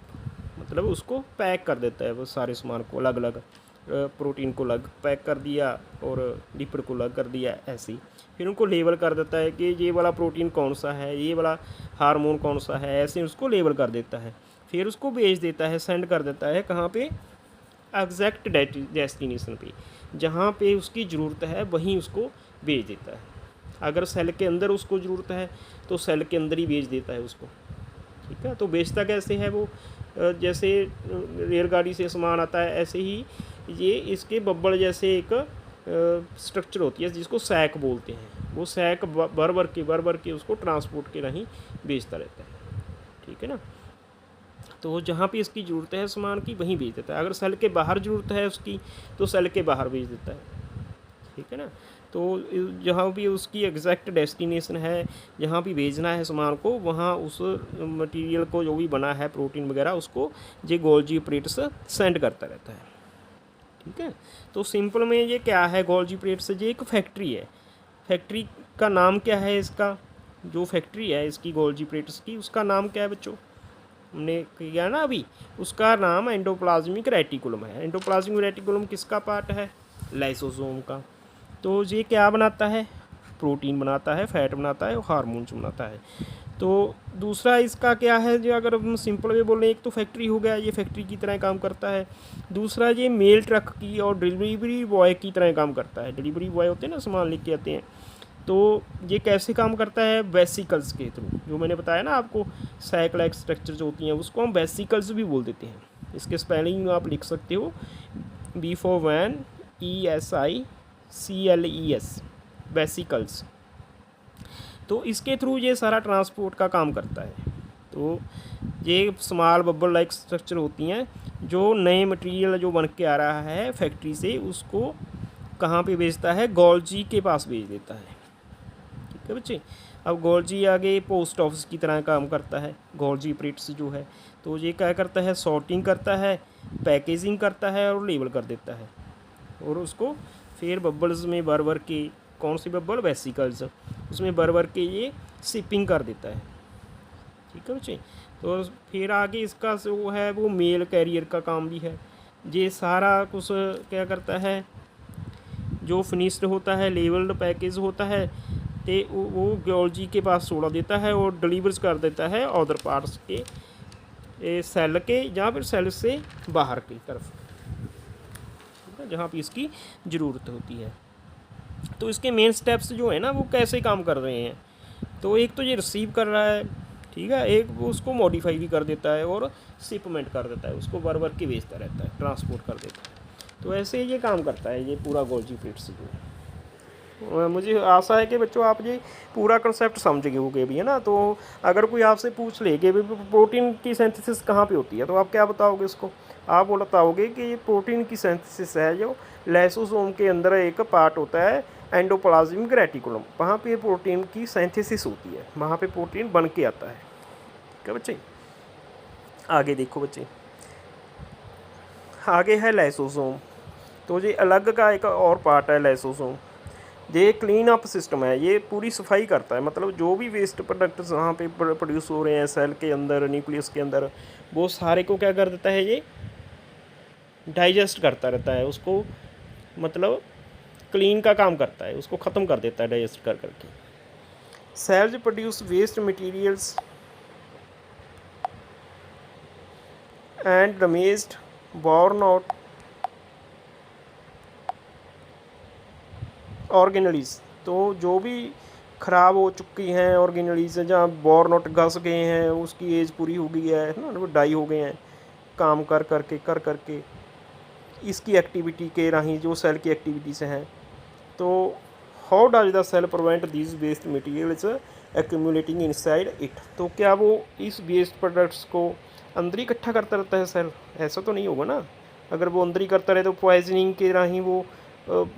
मतलब उसको पैक कर देता है वो सारे सामान को अलग अलग, प्रोटीन को अलग पैक कर दिया और लिपिड को अलग कर दिया ऐसे ही। फिर उनको लेबल कर देता है कि ये वाला प्रोटीन कौन सा है, ये वाला हार्मोन कौन सा है, ऐसे उसको लेबल कर देता है। फिर उसको भेज देता है, सेंड कर देता है कहाँ पे, एग्जैक्ट डेस्टिनेशन पे, जहाँ पे उसकी ज़रूरत है वहीं उसको भेज देता है। अगर सेल के अंदर उसको ज़रूरत है तो सेल के अंदर ही भेज देता है उसको, ठीक है। तो बेचता कैसे है वो, जैसे रेलगाड़ी से सामान आता है ऐसे ही ये इसके बब्बल जैसे एक स्ट्रक्चर होती है जिसको सैक बोलते हैं। वो सैक भर भर के उसको ट्रांसपोर्ट के राही बेचता रहता है, ठीक है ना। तो जहाँ पे इसकी ज़रूरत है सामान की वहीं बेच देता है। अगर सेल के बाहर ज़रूरत है उसकी तो सेल के बाहर बेच देता है, ठीक है ना। तो जहाँ भी उसकी एग्जैक्ट डेस्टिनेशन है, जहाँ भी भेजना है सामान को, वहाँ उस मटेरियल को जो भी बना है प्रोटीन वगैरह उसको ये गोल्जी ऑपरेटर्स सेंड करता रहता है, ठीक है। तो सिंपल में ये क्या है, गोल्जी ऑपरेटर्स ये एक फैक्ट्री है। फैक्ट्री का नाम क्या है इसका, जो फैक्ट्री है इसकी गोल्जी ऑपरेटर्स की, उसका नाम क्या है बच्चों, हमने किया ना अभी, उसका नाम एंडोप्लाज्मिक रेटिकुलम है। एंडोप्लाज्मिक रेटिकुलम किसका पार्ट है, लाइसोसोम का। तो ये क्या बनाता है, प्रोटीन बनाता है, फैट बनाता है और हार्मोन्स बनाता है। तो दूसरा इसका क्या है, जो अगर हम सिंपल वे बोलें, एक तो फैक्ट्री हो गया, ये फैक्ट्री की तरह काम करता है। दूसरा ये मेल ट्रक की और डिलीवरी बॉय की तरह काम करता है। डिलीवरी बॉय होते हैं ना, सामान लेके आते हैं, तो ये कैसे काम करता है, वेसिकल्स के थ्रू। जो मैंने बताया ना आपको, साइकिल लाइक स्ट्रक्चर जो होती हैं उसको हम वेसिकल्स भी बोल देते हैं। इसके स्पेलिंग आप लिख सकते हो, V for van, ESICLES, vesicles. तो इसके थ्रू ये सारा ट्रांसपोर्ट का काम करता है। तो ये स्मॉल बबल लाइक स्ट्रक्चर होती हैं जो नए मटेरियल जो बन के आ रहा है फैक्ट्री से, उसको कहाँ पे भेजता है, गोल्जी के पास भेज देता है, ठीक है बच्चे। अब गोल्जी आगे पोस्ट ऑफिस की तरह काम करता है, गोल्जी ऑपरेटर्स जो है। तो ये क्या करता है, सॉर्टिंग करता है, पैकेजिंग करता है और लेबल कर देता है, और उसको फिर बबल्स में भर भर के, कौन सी बबल, वेसिकल्स, उसमें भर भर के ये शिपिंग कर देता है, ठीक है बच्चे। तो फिर आगे इसका जो है वो मेल कैरियर का काम भी है। ये सारा कुछ क्या करता है, जो फिनिश्ड होता है, लेवल्ड पैकेज होता है, तो वो गोल्जी के पास छोड़ा देता है और डिलीवर्स कर देता है अदर पार्ट्स के, सेल के या फिर सेल से बाहर की तरफ, जहाँ पे इसकी ज़रूरत होती है। तो इसके मेन स्टेप्स जो है ना वो कैसे काम कर रहे हैं, तो एक तो ये रिसीव कर रहा है, ठीक है, एक वो उसको मॉडिफाई भी कर देता है और शिपमेंट कर देता है, उसको बार बार के भेजता रहता है, ट्रांसपोर्ट कर देता है। तो ऐसे ये काम करता है ये पूरा गोल्जी ऑपरेटर्स जो है। मुझे आशा है कि बच्चों आप ये पूरा कंसेप्ट समझ गए होगे भी, है ना। तो अगर कोई आपसे पूछ ले कि प्रोटीन की सिंथेसिस कहाँ पे होती है, तो आप क्या बताओगे इसको, आप वो बताओगे कि ये प्रोटीन की सिंथेसिस है जो लाइसोसोम के अंदर एक पार्ट होता है एंडोप्लाज्मिक रेटिकुलम, वहाँ पे प्रोटीन की सिंथेसिस होती है, वहाँ पे प्रोटीन बन के आता है, ठीक है बच्चे। आगे देखो बच्चे, आगे है लाइसोसोम। तो ये अलग का एक और पार्ट है लाइसोसोम। ये क्लीन अप सिस्टम है, ये पूरी सफाई करता है, मतलब जो भी वेस्ट प्रोडक्ट वहाँ पे प्रोड्यूस हो रहे हैं सेल के अंदर, न्यूक्लियस के अंदर, वो सारे को क्या कर देता है, ये डाइजेस्ट करता रहता है, उसको मतलब क्लीन का काम करता है, उसको ख़त्म कर देता है डाइजेस्ट कर करके। Cells produce waste materials and damaged worn out organelles. तो जो भी ख़राब हो चुकी हैं ऑर्गेनलीज, जहाँ बॉर्न आउट घस गए हैं, उसकी एज पूरी हो गई है ना, वो डाई हो गए हैं काम कर करके इसकी एक्टिविटी के राही, जो सेल की एक्टिविटी से हैं। तो how does the cell prevent these waste materials accumulating inside it. तो क्या वो इस वेस्ट प्रोडक्ट्स को अंदर ही इकट्ठा करता रहता है सेल, ऐसा तो नहीं होगा ना। अगर वो अंदर ही करता रहे तो पॉइजनिंग के राही वो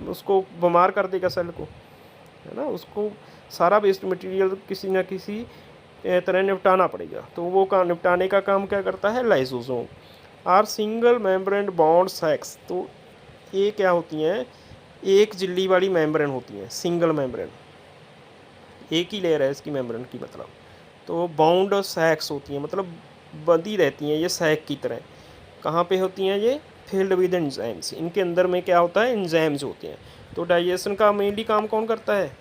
उसको बीमार कर देगा सेल को, है ना। उसको सारा वेस्ट मटेरियल किसी न किसी तरह निपटाना पड़ेगा। तो वो निपटाने का काम क्या करता है, lysosome. Are single membrane bound sacs. तो ये क्या होती हैं, एक झिल्ली वाली मेम्ब्रेन होती हैं, सिंगल मेम्ब्रेन, एक ही लेयर है इसकी मेम्ब्रेन की मतलब। तो बाउंड सैक्स होती हैं, मतलब बंधी रहती हैं ये सैक की तरह। कहाँ पे होती हैं ये? Filled with enzymes. इनके अंदर में क्या होता है? एंजाइम्स होते हैं। तो डाइजेशन का मेनली काम कौन करता है?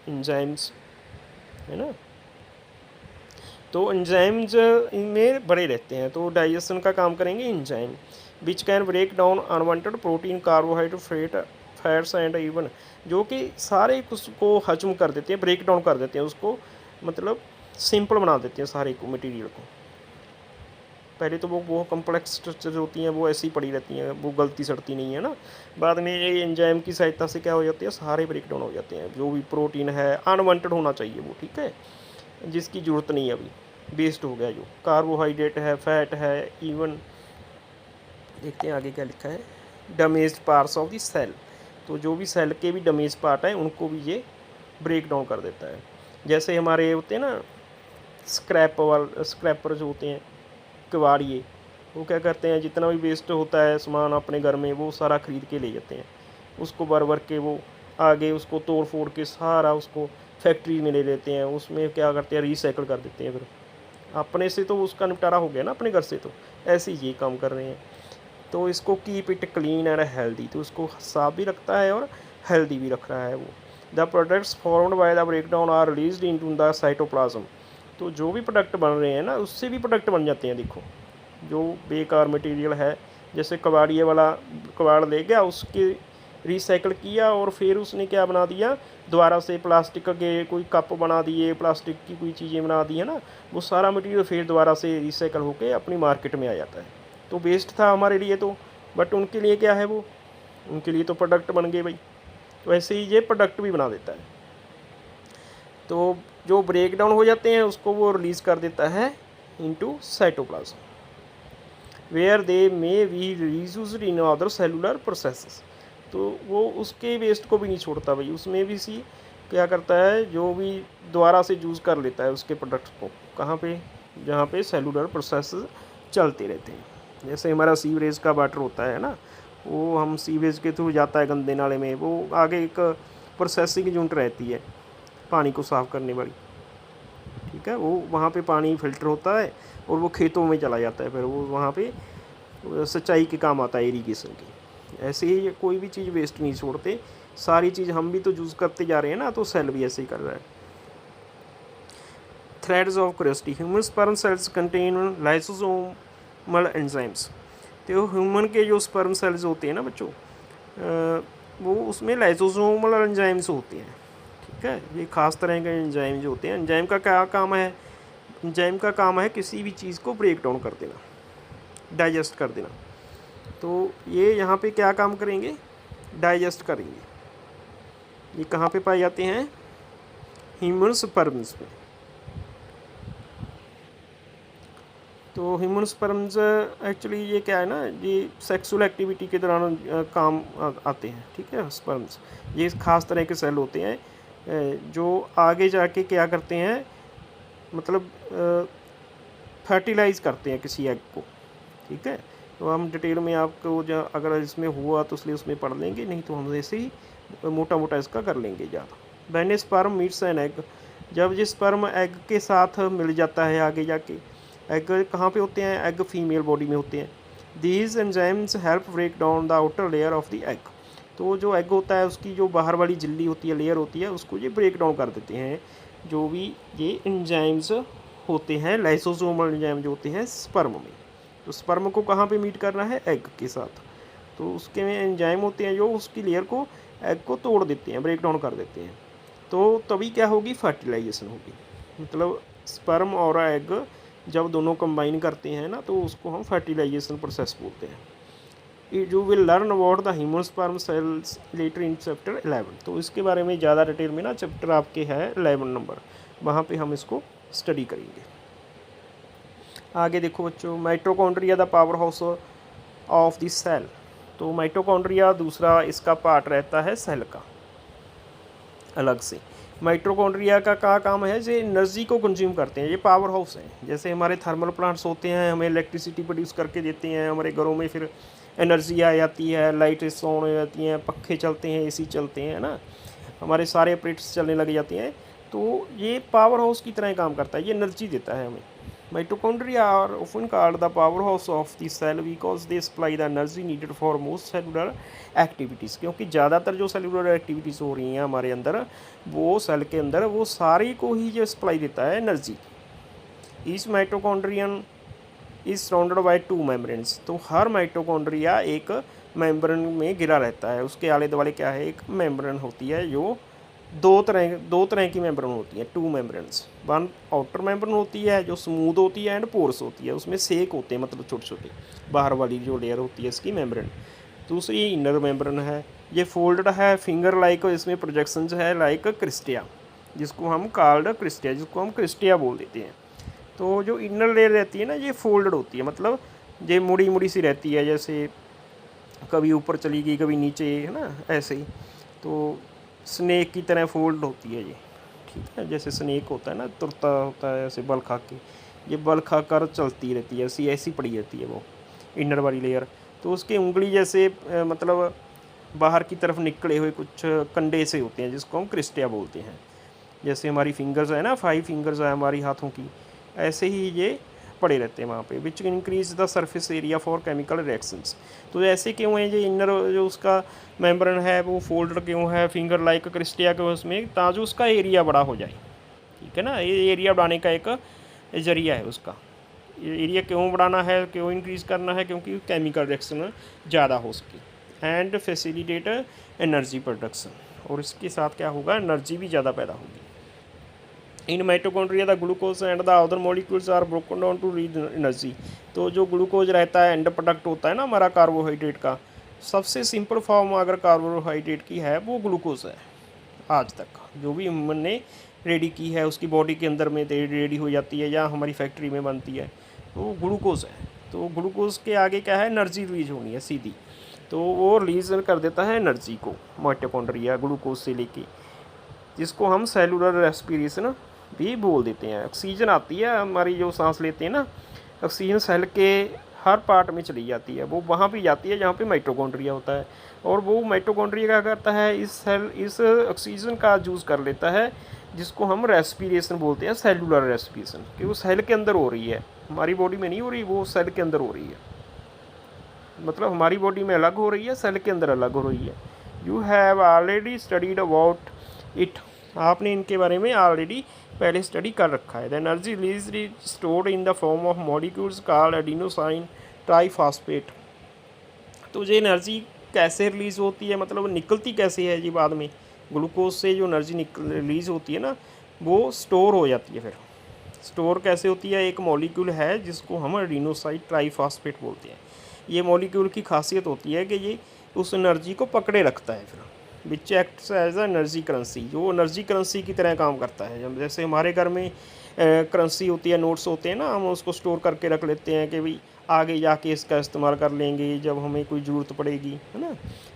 एंजाइम्स, है ना। तो एंजाइम्स इनमें बड़े रहते हैं, तो डाइजेशन का काम करेंगे enzyme, which can break down unwanted protein, carbohydrate, fats and even, जो कि सारे उसको हजम कर देते हैं, ब्रेक डाउन कर देते हैं उसको, मतलब सिंपल बना देते हैं सारे को मटेरियल को। पहले तो वो कम्प्लेक्स स्ट्रक्चर होती हैं वो ऐसी पड़ी रहती हैं, वो गलती सड़ती नहीं है ना। बाद में ये एंजाइम की सहायता से क्या हो जाती है? सारे ब्रेक डाउन हो जाते हैं, जो भी प्रोटीन है अनवांटेड होना चाहिए वो, ठीक है, जिसकी ज़रूरत नहीं है अभी, वेस्ट हो गया, जो कार्बोहाइड्रेट है, फैट है, इवन देखते हैं आगे क्या लिखा है, damaged parts of the cell. तो जो भी सेल के भी डैमेज पार्ट हैं उनको भी ये ब्रेक डाउन कर देता है। जैसे हमारे होते हैं ना स्क्रैपर जो होते हैं, कबाड़िए, वो क्या करते हैं? जितना भी वेस्ट होता है सामान अपने घर में वो सारा ख़रीद के ले जाते हैं, उसको भर भर के वो आगे उसको तोड़ फोड़ के सारा उसको फैक्ट्री में ले लेते हैं, उसमें क्या करते हैं? रिसाइकल कर देते हैं। फिर अपने से तो उसका निपटारा हो गया ना अपने घर से, तो ऐसे ही ये काम कर रहे हैं। तो इसको keep it clean and healthy, तो उसको साफ भी रखता है और हेल्दी भी रख रहा है वो। The products formed by the break down are released into the cytoplasm. तो जो भी प्रोडक्ट बन रहे हैं ना उससे भी प्रोडक्ट बन जाते हैं। देखो जो बेकार मटेरियल है, जैसे कबाड़िए वाला कबाड़ ले गया, उसके रिसाइकल किया और फिर उसने क्या बना दिया? दोबारा से प्लास्टिक के कोई कप बना दिए, प्लास्टिक की कोई चीज़ें बना दी है ना, वो सारा मटेरियल फिर दोबारा से रिसाइकल होके अपनी मार्केट में आ जाता है। तो वेस्ट था हमारे लिए तो, बट उनके लिए क्या है? वो उनके लिए तो प्रोडक्ट बन गए भाई। तो ऐसे ही ये प्रोडक्ट भी बना देता है। तो जो ब्रेक डाउन हो जाते हैं उसको वो रिलीज़ कर देता है into cytoplasm, where they may be reused in other cellular processes. तो वो उसके वेस्ट को भी नहीं छोड़ता भाई, उसमें भी सी क्या करता है? जो भी दोबारा से यूज़ कर लेता है उसके प्रोडक्ट्स को। कहाँ पे? जहाँ पे सेलुलर प्रोसेस चलते रहते हैं। जैसे हमारा सीवरेज का वाटर होता है ना, वो हम सीवरेज के थ्रू जाता है गंदे नाले में, वो आगे एक प्रोसेसिंग यूनिट रहती है पानी को साफ़ करने वाली, ठीक है, वो वहाँ पे पानी फ़िल्टर होता है और वो खेतों में चला जाता है, फिर वो वहाँ पे सिंचाई के काम आता है, इरीगेशन की। ऐसे ही कोई भी चीज़ वेस्ट नहीं छोड़ते, सारी चीज़ हम भी तो यूज़ करते जा रहे हैं ना, तो सेल भी ऐसे ही कर रहा है। Threads of curiosity, human sperm sales contain lysosomal enzymes. तो ह्यूमन के जो स्पर्म सेल्स होते हैं ना बच्चों, वो उसमें लाइसोसोमल एंजाइम्स होते हैं, ठीक है। ये खास तरह के एंजाइम जो होते हैं, एंजाइम का क्या काम है? एंजाइम का काम है किसी भी चीज़ को ब्रेक डाउन कर देना, डाइजेस्ट कर देना। तो ये यहाँ पे क्या काम करेंगे? डाइजेस्ट करेंगे। ये कहाँ पे पाए जाते हैं? ह्यूमन स्पर्म्स में। तो ह्यूमन स्पर्म्स एक्चुअली ये क्या है ना, ये सेक्सुअल एक्टिविटी के दौरान काम आते हैं, ठीक है। स्पर्म्स ये खास तरह के सेल होते हैं जो आगे जाके क्या करते हैं, मतलब फर्टिलाइज़ करते हैं किसी एग को, ठीक है। तो हम डिटेल में आपको जो अगर इसमें हुआ तो इसलिए उसमें पढ़ लेंगे, नहीं तो हम ऐसे ही मोटा मोटा इसका कर लेंगे ज़्यादा। When sperm meets an egg, जब ये स्पर्म एग के साथ मिल जाता है आगे जाके, एग कहाँ पे होते हैं? एग फीमेल बॉडी में होते हैं। These enzymes help break down the outer layer of the egg. तो जो एग होता है उसकी जो बाहर वाली झिल्ली होती है, लेयर होती है, उसको ये ब्रेक डाउन कर देते हैं, जो भी ये एंजाइम्स होते हैं, लाइसोसोमल एंजाइम जो होते हैं स्पर्म में। तो स्पर्म को कहाँ पे मीट करना है? एग के साथ। तो उसके में एंजाइम होते हैं जो उसकी लेयर को, एग को तोड़ देते हैं, ब्रेक डाउन कर देते हैं। तो तभी क्या होगी? फर्टिलाइजेशन होगी। मतलब स्पर्म और एग जब दोनों कंबाइन करते हैं ना, तो उसको हम फर्टिलाइजेशन प्रोसेस बोलते हैं। You will learn about the human sperm cells later in chapter 11। तो इसके बारे में ज़्यादा डिटेल में ना चैप्टर आपके है 11 नंबर, वहाँ पे हम इसको स्टडी करेंगे। आगे देखो बच्चों, mitochondria the power house of the cell. तो माइटोकॉन्ड्रिया दूसरा इसका पार्ट रहता है सेल का अलग से। माइटोकॉन्ड्रिया का क्या काम है? ये एनर्जी को कंज्यूम करते हैं, ये पावर हाउस हैं। जैसे हमारे थर्मल प्लांट्स होते हैं, हमें इलेक्ट्रिसिटी प्रोड्यूस करके देते हैं, हमारे घरों में फिर एनर्जी आ जाती है, लाइट्स ऑन हो जाती हैं, पंखे चलते हैं, एसी चलते हैं ना, हमारे सारे ऑपरेट्स चलने लग जाते हैं। तो ये पावर हाउस की तरह काम करता है, ये एनर्जी देता है हमें, Mitochondria are often called the powerhouse of the cell because they supply the energy needed for most cellular activities, क्योंकि ज़्यादातर जो सेलुलर एक्टिविटीज़ हो रही हैं हमारे अंदर, वो सेल के अंदर वो सारी को ही जो सप्लाई देता है energy. Each mitochondrion is surrounded by 2 membranes, तो हर माइटोकॉन्ड्रिया एक मेम्ब्रेन में घिरा रहता है। उसके आले दुआले क्या है, एक मेम्ब्रेन होती है जो दो तरह की मेम्ब्रेन होती है, 2 मेम्ब्रेन्स। वन आउटर मेम्ब्रेन होती है जो स्मूथ होती है एंड पोर्स होती है, उसमें सेक होते हैं, मतलब छोटे छोटे बाहर वाली जो लेयर होती है इसकी मेम्ब्रेन। दूसरी इनर मेम्ब्रेन है, ये फोल्डेड है, फिंगर लाइक, इसमें प्रोजेक्शंस है लाइक क्रिस्टिया, जिसको हम क्रिस्टिया बोल देते हैं। तो जो इनर लेयर रहती है ना, ये फोल्डेड होती है, मतलब ये मुड़ी मुड़ी सी रहती है, जैसे कभी ऊपर चली गई कभी नीचे, है ना, ऐसे ही। तो स्नेक की तरह फोल्ड होती है ये, ठीक है, जैसे स्नेक होता है ना, तुरता होता है ऐसे बल खा के, ये बल खा कर चलती रहती है, ऐसी पड़ी रहती है वो इनर वाली लेयर। तो उसके उंगली जैसे मतलब बाहर की तरफ निकले हुए कुछ कंडे से होते हैं, जिसको हम क्रिस्टिया बोलते हैं। जैसे हमारी फिंगर्स है ना, 5 फिंगर्स है हमारी हाथों की, ऐसे ही ये पड़े रहते हैं वहाँ पे। Which increase the surface area for chemical reactions. तो ऐसे क्यों है, ये इनर जो उसका मेम्ब्रेन है वो फोल्डर क्यों है फिंगर लाइक क्रिस्टिया के उसमें, ताकि उसका एरिया बड़ा हो जाए, ठीक है ना। ये एरिया बढ़ाने का एक जरिया है उसका। एरिया क्यों बढ़ाना है, क्यों इंक्रीज़ करना है, क्योंकि केमिकल रिएक्शन ज़्यादा हो सके एंड फैसिलिटेट एनर्जी प्रोडक्शन, और इसके साथ क्या होगा, एनर्जी भी ज़्यादा पैदा होगी। In mitochondria the glucose and the other molecules are broken down to read energy. तो जो ग्लूकोज रहता है एंड प्रोडक्ट होता है ना हमारा कार्बोहाइड्रेट का, सबसे सिंपल फॉर्म अगर कार्बोहाइड्रेट की है वो ग्लूकोज है। आज तक जो भी ह्यूमन ने रेडी की है उसकी बॉडी के अंदर में रेडी हो जाती है या हमारी फैक्ट्री में बनती है, तो ग्लूकोज है। तो ग्लूकोज के आगे क्या है, एनर्जी रिलीज होनी है सीधी, तो वो रिलीज कर देता है एनर्जी को माइटोकॉन्ड्रिया ग्लूकोज से लेके, जिसको हम सेलुलर रेस्पिरेशन भी बोल देते हैं। ऑक्सीजन आती है हमारी, जो सांस लेते हैं ना, ऑक्सीजन सेल के हर पार्ट में चली जाती है, वो वहाँ भी जाती है जहाँ पे माइटोकॉन्ड्रिया होता है, और वो माइटोकॉन्ड्रिया क्या करता है, इस ऑक्सीजन का यूज़ कर लेता है, जिसको हम रेस्पिरेशन बोलते हैं, सेलुलर रेस्पिरेशन, कि वो सेल के अंदर हो रही है, हमारी बॉडी में नहीं हो रही, वो सेल के अंदर हो रही है। मतलब हमारी बॉडी में अलग हो रही है, सेल के अंदर अलग हो रही है। You have already studied about it, आपने इनके बारे में ऑलरेडी पहले स्टडी कर रखा है। The energy release stored in the form of molecules called adenosine triphosphate. तो ये एनर्जी कैसे रिलीज़ होती है, मतलब निकलती कैसे है जी, बाद में ग्लूकोज से जो एनर्जी रिलीज़ होती है ना, वो स्टोर हो जाती है। फिर स्टोर कैसे होती है, एक मॉलिक्यूल है जिसको हम एडिनोसाइन ट्राइफॉस्फेट बोलते हैं। ये मॉलिक्यूल की खासियत होती है कि ये उस एनर्जी को पकड़े रखता है, फिर which acts as a energy currency, जो एनर्जी करेंसी की तरह काम करता है। जब जैसे हमारे घर में करेंसी होती है, नोट्स होते हैं ना, हम उसको स्टोर करके रख लेते हैं कि भाई आगे जाके इसका इस्तेमाल कर लेंगे जब हमें कोई ज़रूरत पड़ेगी, है ना।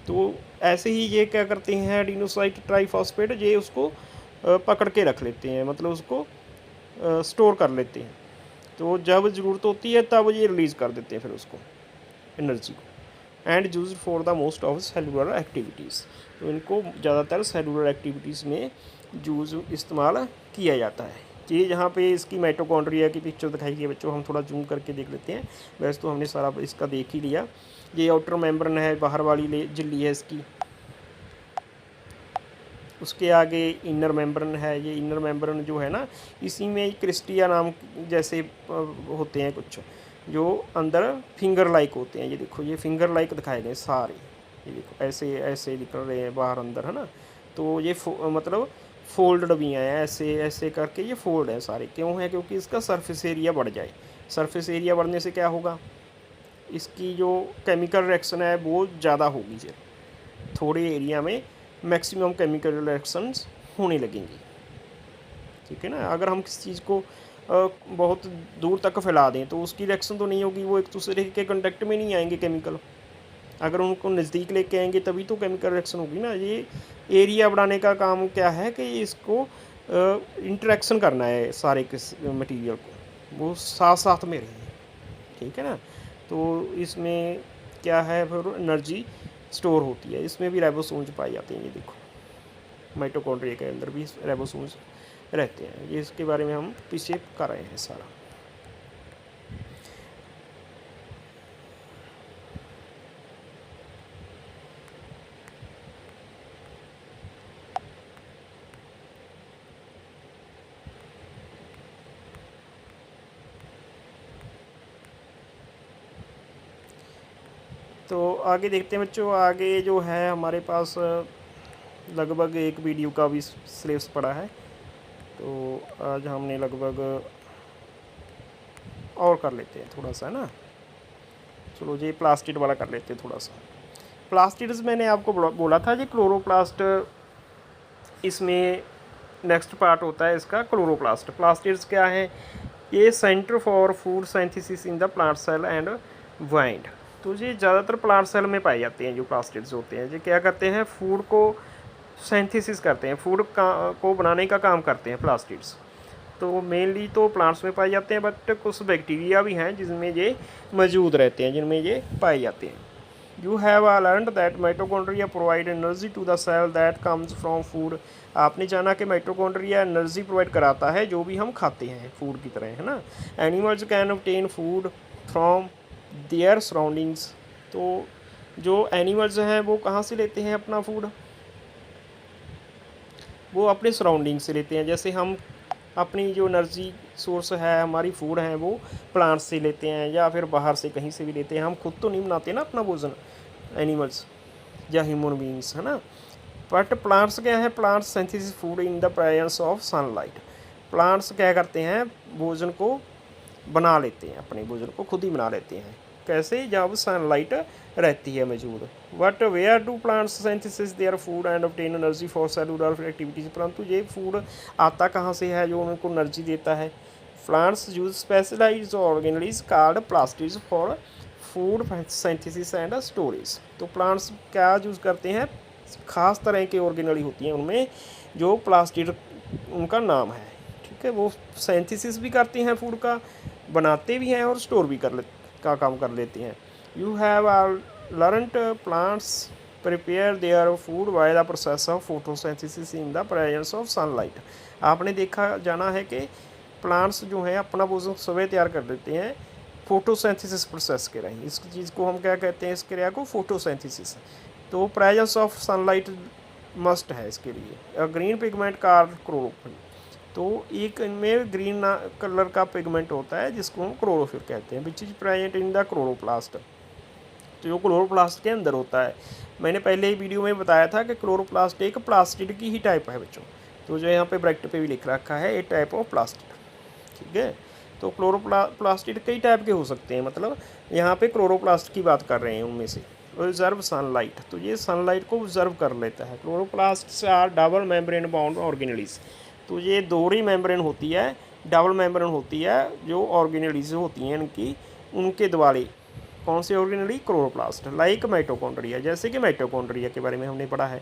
तो ऐसे ही ये क्या करते हैं, एडिनोसाइन ट्राइफॉस्फेट, ये उसको पकड़ के रख लेते हैं, मतलब उसको स्टोर कर लेते हैं। तो जब ज़रूरत होती है तब ये रिलीज़ कर देते हैं फिर उसको, एनर्जी को, and use for the most of cellular activities. तो इनको ज़्यादातर सेलुलर एक्टिविटीज़ में यूज़ इस्तेमाल किया जाता है। ये जहाँ पे इसकी माइटोकॉन्ड्रिया की पिक्चर दिखाई गई है बच्चों, हम थोड़ा जूम करके देख लेते हैं। वैसे तो हमने सारा इसका देख ही लिया। ये आउटर मेम्ब्रेन है, बाहर वाली झिल्ली है इसकी, उसके आगे इनर मेम्ब्रेन है। ये इनर मेम्ब्रेन जो है ना, इसी में क्रिस्टिया नाम जैसे होते हैं कुछ, जो अंदर फिंगर लाइक होते हैं। ये देखो, ये फिंगर लाइक दिखाए गए सारे, ये देखो ऐसे ऐसे निकल रहे हैं बाहर अंदर, है ना। तो ये मतलब फोल्ड भी हैं, ऐसे ऐसे करके ये फोल्ड है सारे। क्यों है, क्योंकि इसका सरफेस एरिया बढ़ जाए। सरफेस एरिया बढ़ने से क्या होगा, इसकी जो केमिकल रिएक्शन है वो ज़्यादा होगी, फिर थोड़े एरिया में मैक्सिमम केमिकल रिएक्शंस होने लगेंगी, ठीक है ना। अगर हम किसी चीज़ को बहुत दूर तक फैला दें तो उसकी रिएक्शन तो नहीं होगी, वो एक दूसरे के कांटेक्ट में नहीं आएंगे केमिकल। अगर उनको नज़दीक लेके आएंगे तभी तो केमिकल रिएक्शन होगी ना। ये एरिया बढ़ाने का काम क्या है कि इसको इंटरेक्शन करना है सारे किस मटेरियल को, वो साथ साथ में रहे, ठीक है ना। तो इसमें क्या है, फिर एनर्जी स्टोर होती है। इसमें भी राइबोसोम्स पाए जाते हैं, ये देखो माइटोकॉन्ड्रिया के अंदर भी राइबोसोम्स रहते हैं। ये इसके बारे में हम पीछे कर रहे हैं सारा। तो आगे देखते हैं बच्चों, आगे जो है हमारे पास लगभग एक वीडियो का भी सिलेबस पड़ा है, तो आज हमने लगभग और कर लेते हैं थोड़ा सा, है ना। चलो ये प्लास्टिड वाला कर लेते हैं थोड़ा सा। प्लास्टिड्स मैंने आपको बोला था, ये क्लोरोप्लास्ट इसमें नेक्स्ट पार्ट होता है इसका, क्लोरोप्लास्ट। प्लास्टिड्स क्या है, ये centre for food synthesis in the plant cell and wind. तो ये ज़्यादातर प्लांट सेल में पाए जाते हैं जो प्लास्टिड्स होते हैं। ये क्या करते हैं, फूड को सिंथेसिस करते हैं, फूड को बनाने का काम करते हैं प्लास्टिड्स। तो मेनली तो प्लांट्स में पाए जाते हैं, बट कुछ बैक्टीरिया भी हैं जिनमें ये मौजूद रहते हैं, जिनमें ये पाए जाते हैं। You have learned that mitochondria provide energy to the cell that comes from food। आपने जाना कि माइटोकॉन्ड्रिया एनर्जी प्रोवाइड कराता है जो भी हम खाते हैं फूड की तरह, है ना। Animals can obtain food from there surroundings. तो जो एनिमल्स हैं वो कहाँ से लेते हैं अपना फूड, वो अपने सराउंडिंग से लेते हैं। जैसे हम अपनी जो एनर्जी सोर्स है, हमारी फूड है, वो प्लांट्स से लेते हैं या फिर बाहर से कहीं से भी लेते हैं। हम खुद तो नहीं बनाते ना अपना भोजन, एनिमल्स या ह्यूमन बींग्स, है ना। बट प्लांट्स क्या है, plants synthesis food in the presence of sunlight. Plants क्या करते हैं, भोजन को बना लेते हैं, अपने भोजन को खुद ही बना लेते हैं। कैसे, जब सनलाइट रहती है मौजूद। But where do plants synthesis their food and obtain energy for cellular activities. परंतु ये फूड आता कहाँ से है जो उनको एनर्जी देता है। Plants use specialised organelles called plastids for food synthesis and storage. तो प्लांट्स क्या यूज़ करते हैं, खास तरह के ऑर्गेनेली होती हैं उनमें जो प्लास्टिड उनका नाम है, ठीक है। वो सिंथेसिस भी करते हैं, फूड का बनाते भी हैं और स्टोर भी का काम कर लेते हैं। You have learned plants prepare their food by the process of photosynthesis in the presence of sunlight. आपने देखा जाना है कि प्लांट्स जो हैं अपना भोजन स्वयं तैयार कर लेते हैं फोटोसिंथेसिस प्रोसेस के रही। इस चीज़ को हम क्या कहते हैं, इस क्रिया को फोटोसिंथेसिस। तो प्रेजेंस ऑफ सनलाइट मस्ट है इसके लिए। Green pigment card chlorophyll. तो एक इनमें ग्रीन कलर का पिगमेंट होता है जिसको हम क्लोरोफिल कहते हैं, which is present in the chloroplast. तो जो क्लोरोप्लास्ट के अंदर होता है, मैंने पहले ही वीडियो में बताया था कि क्लोरोप्लास्ट एक प्लास्टिड की ही टाइप है बच्चों। तो जो यहाँ पे ब्रैकेट पे भी लिख रखा है, ए टाइप ऑफ प्लास्टिड, ठीक है। तो क्लोरोप्लास्टिड कई टाइप के हो सकते हैं, मतलब यहाँ पे क्लोरोप्लास्ट की बात कर रहे हैं उनमें से। ऑब्जर्व सनलाइट, तो ये सनलाइट को ऑब्जर्व कर लेता है। Chloroplast are double membrane bound organelles. तो ये दोहरी मेम्ब्रेन होती है, डबल मेम्ब्रेन होती है जो ऑर्गेनेल्स होती हैं इनकी, उनके द्वारा। कौन से ऑर्गेनेली, क्लोरोप्लास्ट। लाइक माइटोकॉन्ड्रिया, जैसे कि माइटोकॉन्ड्रिया के बारे में हमने पढ़ा है।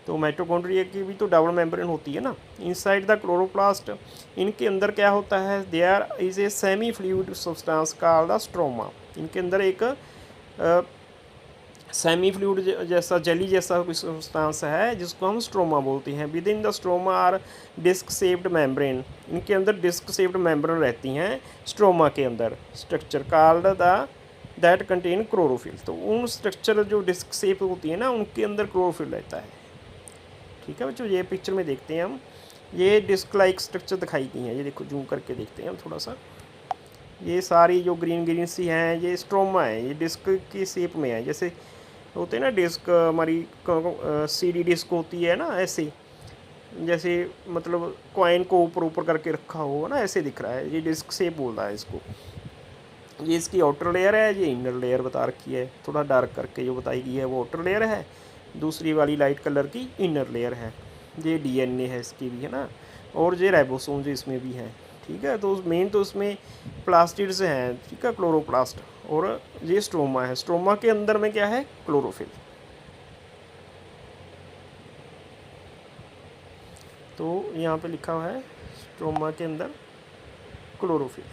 तो माइटोकॉन्ड्रिया की भी तो डबल मेम्ब्रेन होती है ना। इनसाइड द क्लोरोप्लास्ट, इनके अंदर क्या होता है, there is a semi fluid substance called the stroma. इनके अंदर एक सेमी फ्लूइड जैसा, जेली जैसा कोई सब्सटेंस है जिसको हम स्ट्रोमा बोलते हैं। Within the stroma are disc shaped membrane. इनके अंदर डिस्क शेप्ड मेम्ब्रेन रहती हैं स्ट्रोमा के अंदर। Structure called the that contain chlorophyll. तो उन स्ट्रक्चर जो डिस्क शेप होती है ना, उनके अंदर क्लोरोफिल रहता है, ठीक है बच्चों। ये पिक्चर में देखते हैं हम, ये डिस्क लाइक स्ट्रक्चर दिखाई गई हैं। ये देखो, जूम करके देखते हैं हम थोड़ा सा। ये सारी जो ग्रीन ग्रीन सी हैं, ये स्ट्रोमा है, ये डिस्क की शेप में है। जैसे होते हैं ना डिस्क, हमारी सीडी डिस्क होती है ना, ऐसे जैसे मतलब कॉइन को ऊपर ऊपर करके रखा हो ना, ऐसे दिख रहा है। ये डिस्क शेप बोल रहा है इसको। ये इसकी आउटर लेयर है, ये इनर लेयर बता रखी है, थोड़ा डार्क करके जो बताई गई है वो आउटर लेयर है, दूसरी वाली लाइट कलर की इनर लेयर है। ये डीएनए है इसकी भी, है ना। और ये राइबोसोम जो इसमें भी है, ठीक है। तो मेन तो उसमें प्लास्टिड्स हैं, ठीक है, क्लोरोप्लास्ट। और ये स्ट्रोमा है, स्ट्रोमा के अंदर में क्या है, क्लोरोफिल। तो यहाँ पे लिखा हुआ है स्ट्रोमा के अंदर chlorophyll.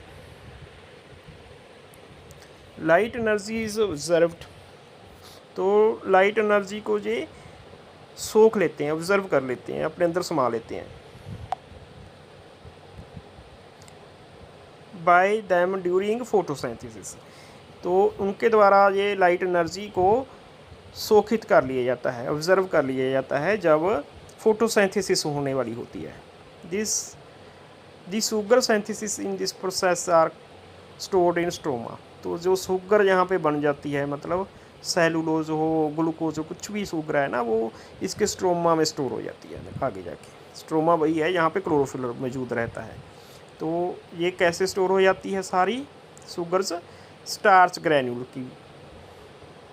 Light energy is observed. तो लाइट एनर्जी को ये सोख लेते हैं, ऑब्जर्व कर लेते हैं, अपने अंदर समा लेते हैं। By them during photosynthesis. तो उनके द्वारा ये लाइट एनर्जी को सोखित कर लिया जाता है, ऑब्जर्व कर लिया जाता है जब फोटोसिंथेसिस होने वाली होती है। This sugar synthesis in this process are stored in stroma. तो जो शुगर यहाँ पे बन जाती है, मतलब सेलुलोज हो, ग्लूकोज हो, कुछ भी शुगर है ना, वो इसके स्ट्रोमा में स्टोर हो जाती है आगे जाके। स्ट्रोमा वही है यहाँ पे क्लोरोफिल मौजूद रहता है। तो ये कैसे स्टोर हो जाती है सारी शुगर्स? स्टार्च ग्रैन्यूल की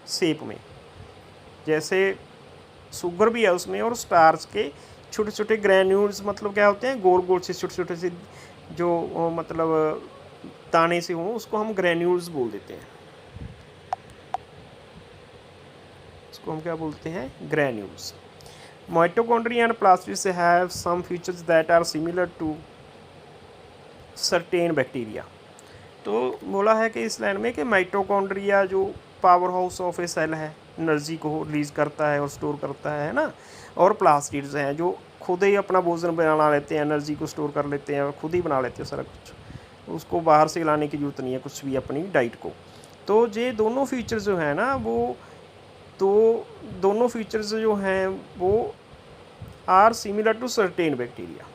शेप में, जैसे शुगर भी है उसमें और स्टार्च के छोटे छोटे ग्रैन्यूल्स, मतलब क्या होते हैं, गोल गोल से छोटे छोटे से जो मतलब दाने से हों, उसको हम ग्रैन्यूल्स बोल देते हैं। उसको हम क्या बोलते हैं? Granules. Mitochondria and plastids have some features that are similar to certain bacteria. तो बोला है कि इस लाइन में कि माइटोकॉन्ड्रिया जो power house of a cell है, एनर्जी को रिलीज करता है और स्टोर करता है ना, और प्लास्टिड्स हैं जो खुद ही अपना भोजन बना लेते हैं, एनर्जी को स्टोर कर लेते हैं और खुद ही बना लेते हैं सारा कुछ, उसको बाहर से लाने की जरूरत नहीं है कुछ भी अपनी डाइट को। तो ये दोनों फीचर्स जो हैं ना, वो तो दोनों फीचर्स जो हैं वो are similar to certain bacteria.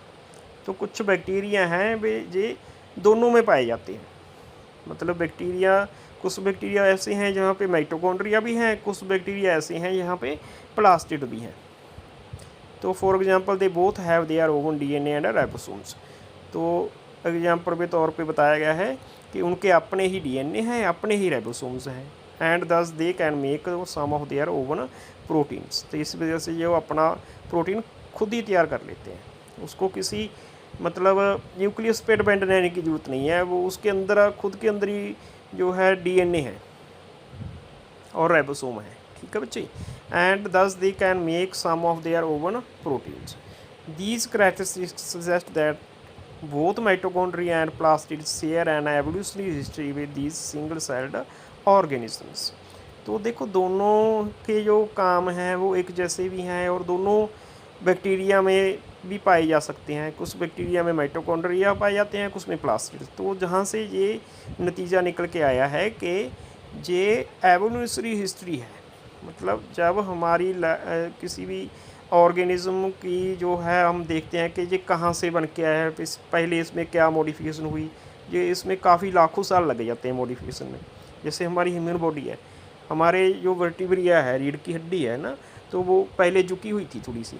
तो कुछ बैक्टीरिया हैं वे ये दोनों में पाए जाते हैं, मतलब बैक्टीरिया, कुछ बैक्टीरिया ऐसे हैं जहाँ पे माइटोकॉन्ड्रिया भी हैं, कुछ बैक्टीरिया ऐसे हैं यहाँ पे प्लास्टिड भी हैं। तो for example they both have their own DNA and ribosomes. तो एग्जांपल के तौर पे बताया गया है कि उनके अपने ही डीएनए हैं, अपने ही राइबोसोम्स हैं, and thus they can make some of their own proteins. तो इस वजह से ये अपना प्रोटीन खुद ही तैयार कर लेते हैं, उसको किसी मतलब न्यूक्लियस पे डिपेंड रहने की ज़रूरत नहीं है, वो उसके अंदर खुद के अंदर ही जो है डीएनए है और राइबोसोम है, ठीक है बच्चे। And thus they can make some of their own proteins. These characteristics suggest that both mitochondria and plastids share an evolutionary history with these single celled organisms. तो देखो दोनों के जो काम हैं वो एक जैसे भी हैं और दोनों बैक्टीरिया में भी पाए जा सकते हैं। कुछ बैक्टीरिया में माइटोकॉन्ड्रिया पाए जाते हैं, कुछ में प्लास्टिड। तो जहाँ से ये नतीजा निकल के आया है कि ये एवोल्यूशनरी हिस्ट्री है, मतलब जब हमारी किसी भी ऑर्गेनिज्म की जो है हम देखते हैं कि ये कहाँ से बन के आया है, पहले इसमें क्या मॉडिफिकेशन हुई, ये इसमें काफ़ी लाखों साल लग जाते हैं मॉडिफिकेशन में। जैसे हमारी ह्यूमन बॉडी है, हमारे जो वर्टिब्रिया है, रीढ़ की हड्डी है ना, तो वो पहले झुकी हुई थी थोड़ी सी,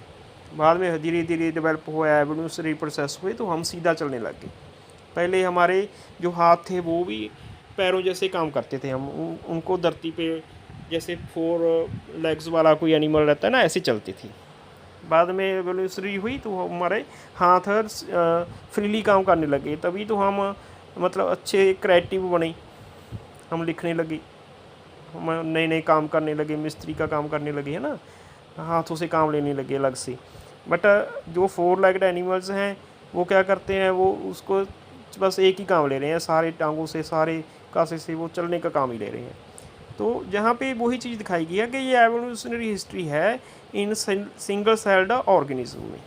बाद में धीरे धीरे डेवलप हुआ, एवोल्यूशनरी प्रोसेस हुए तो हम सीधा चलने लग गए। पहले हमारे जो हाथ थे वो भी पैरों जैसे काम करते थे, हम उनको धरती पे जैसे 4 लेग्स वाला कोई एनिमल रहता है ना, ऐसे चलती थी। बाद में एवोल्यूशनरी हुई तो हमारे हाथ फ्रीली काम करने लगे, तभी तो हम मतलब अच्छे क्रिएटिव बने, हम लिखने लगे, हम नए नए काम करने लगे, मिस्त्री का काम करने लगे, है ना, हाथों से काम लेने लगे अलग से। बट जो 4 लेग्ड एनिमल्स हैं वो क्या करते हैं, वो उसको बस एक ही काम ले रहे हैं, सारे टांगों से, सारे कासे से वो चलने का काम ही ले रहे हैं। तो जहाँ पे वही चीज़ दिखाई गई है कि ये एवोल्यूशनरी हिस्ट्री है इन सिंगल सेल्ड ऑर्गेनिज्म में।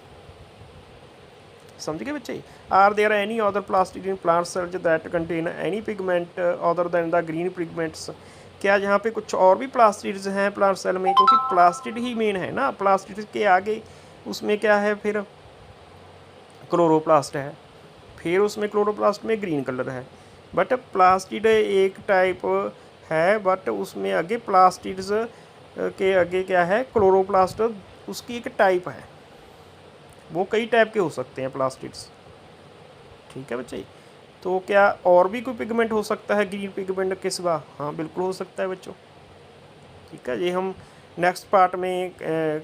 समझ गए बच्चे? Are there any other plastid in plant cells that contain any pigment other than the green pigments? क्या यहाँ पे कुछ और भी प्लास्टिड्स हैं प्लांट सेल में? क्योंकि प्लास्टिड ही मेन है ना, प्लास्टिड के आगे उसमें क्या है, फिर क्लोरोप्लास्ट है, फिर उसमें क्लोरोप्लास्ट में ग्रीन कलर है। बट प्लास्टिड एक टाइप है, बट उसमें आगे प्लास्टिड्स के आगे क्या है, क्लोरोप्लास्ट, उसकी एक टाइप है। वो कई टाइप के हो सकते हैं प्लास्टिड्स, ठीक है बच्चे। तो क्या और भी कोई पिगमेंट हो सकता है ग्रीन पिगमेंट के सिवा? हाँ बिल्कुल हो सकता है बच्चों, ठीक है। ये हम नेक्स्ट पार्ट में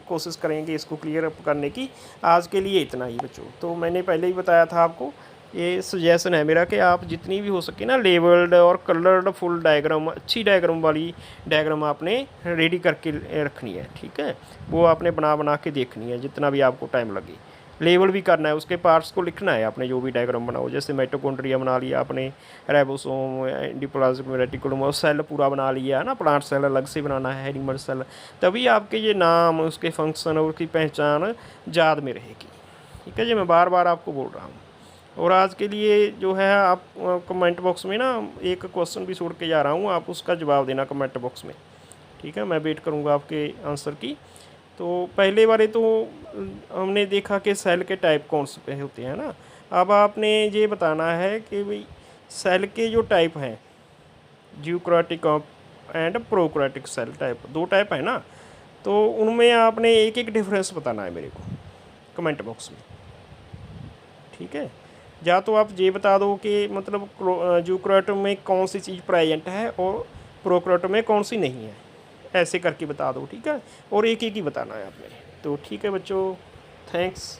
कोशिश करेंगे इसको क्लियर अप करने की। आज के लिए इतना ही बच्चों। तो मैंने पहले ही बताया था आपको, ये सजेशन है मेरा कि आप जितनी भी हो सके ना लेबल्ड और कलर्ड फुल डायग्राम, अच्छी डायग्राम वाली डायग्राम आपने रेडी करके रखनी है, ठीक है। वो आपने बना के देखनी है जितना भी आपको टाइम लगे। लेबल भी करना है, उसके पार्ट्स को लिखना है आपने जो भी डायग्राम बनाओ। जैसे माइटोकॉन्ड्रिया बना लिया आपने, राइबोसोम, एंडोप्लाज्मिक रेटिकुलम, और सेल पूरा बना लिया है ना, प्लांट सेल अलग से बनाना है, एनिमल सेल, तभी आपके ये नाम, उसके फंक्शन और उसकी पहचान याद में रहेगी, ठीक है जी। मैं बार बार आपको बोल रहा हूँ। और आज के लिए जो है आप कमेंट बॉक्स में ना एक क्वेश्चन भी छोड़ के जा रहा हूँ, आप उसका जवाब देना कमेंट बॉक्स में, ठीक है। मैं वेट करूँगा आपके आंसर की। तो पहले वाले तो हमने देखा कि सेल के टाइप कौन से होते हैं ना। अब आपने ये बताना है कि भाई सेल के जो टाइप हैं, eukaryotic, and prokaryotic cell type, 2 type है ना, तो उनमें आपने एक एक डिफरेंस बताना है मेरे को कमेंट बॉक्स में, ठीक है। या तो आप ये बता दो कि मतलब यूकैरियोट में कौन सी चीज़ प्रेजेंट है और प्रोकैरियोट में कौन सी नहीं है, ऐसे करके बता दो, ठीक है। और एक एक ही बताना है आपने, तो ठीक है बच्चों, थैंक्स।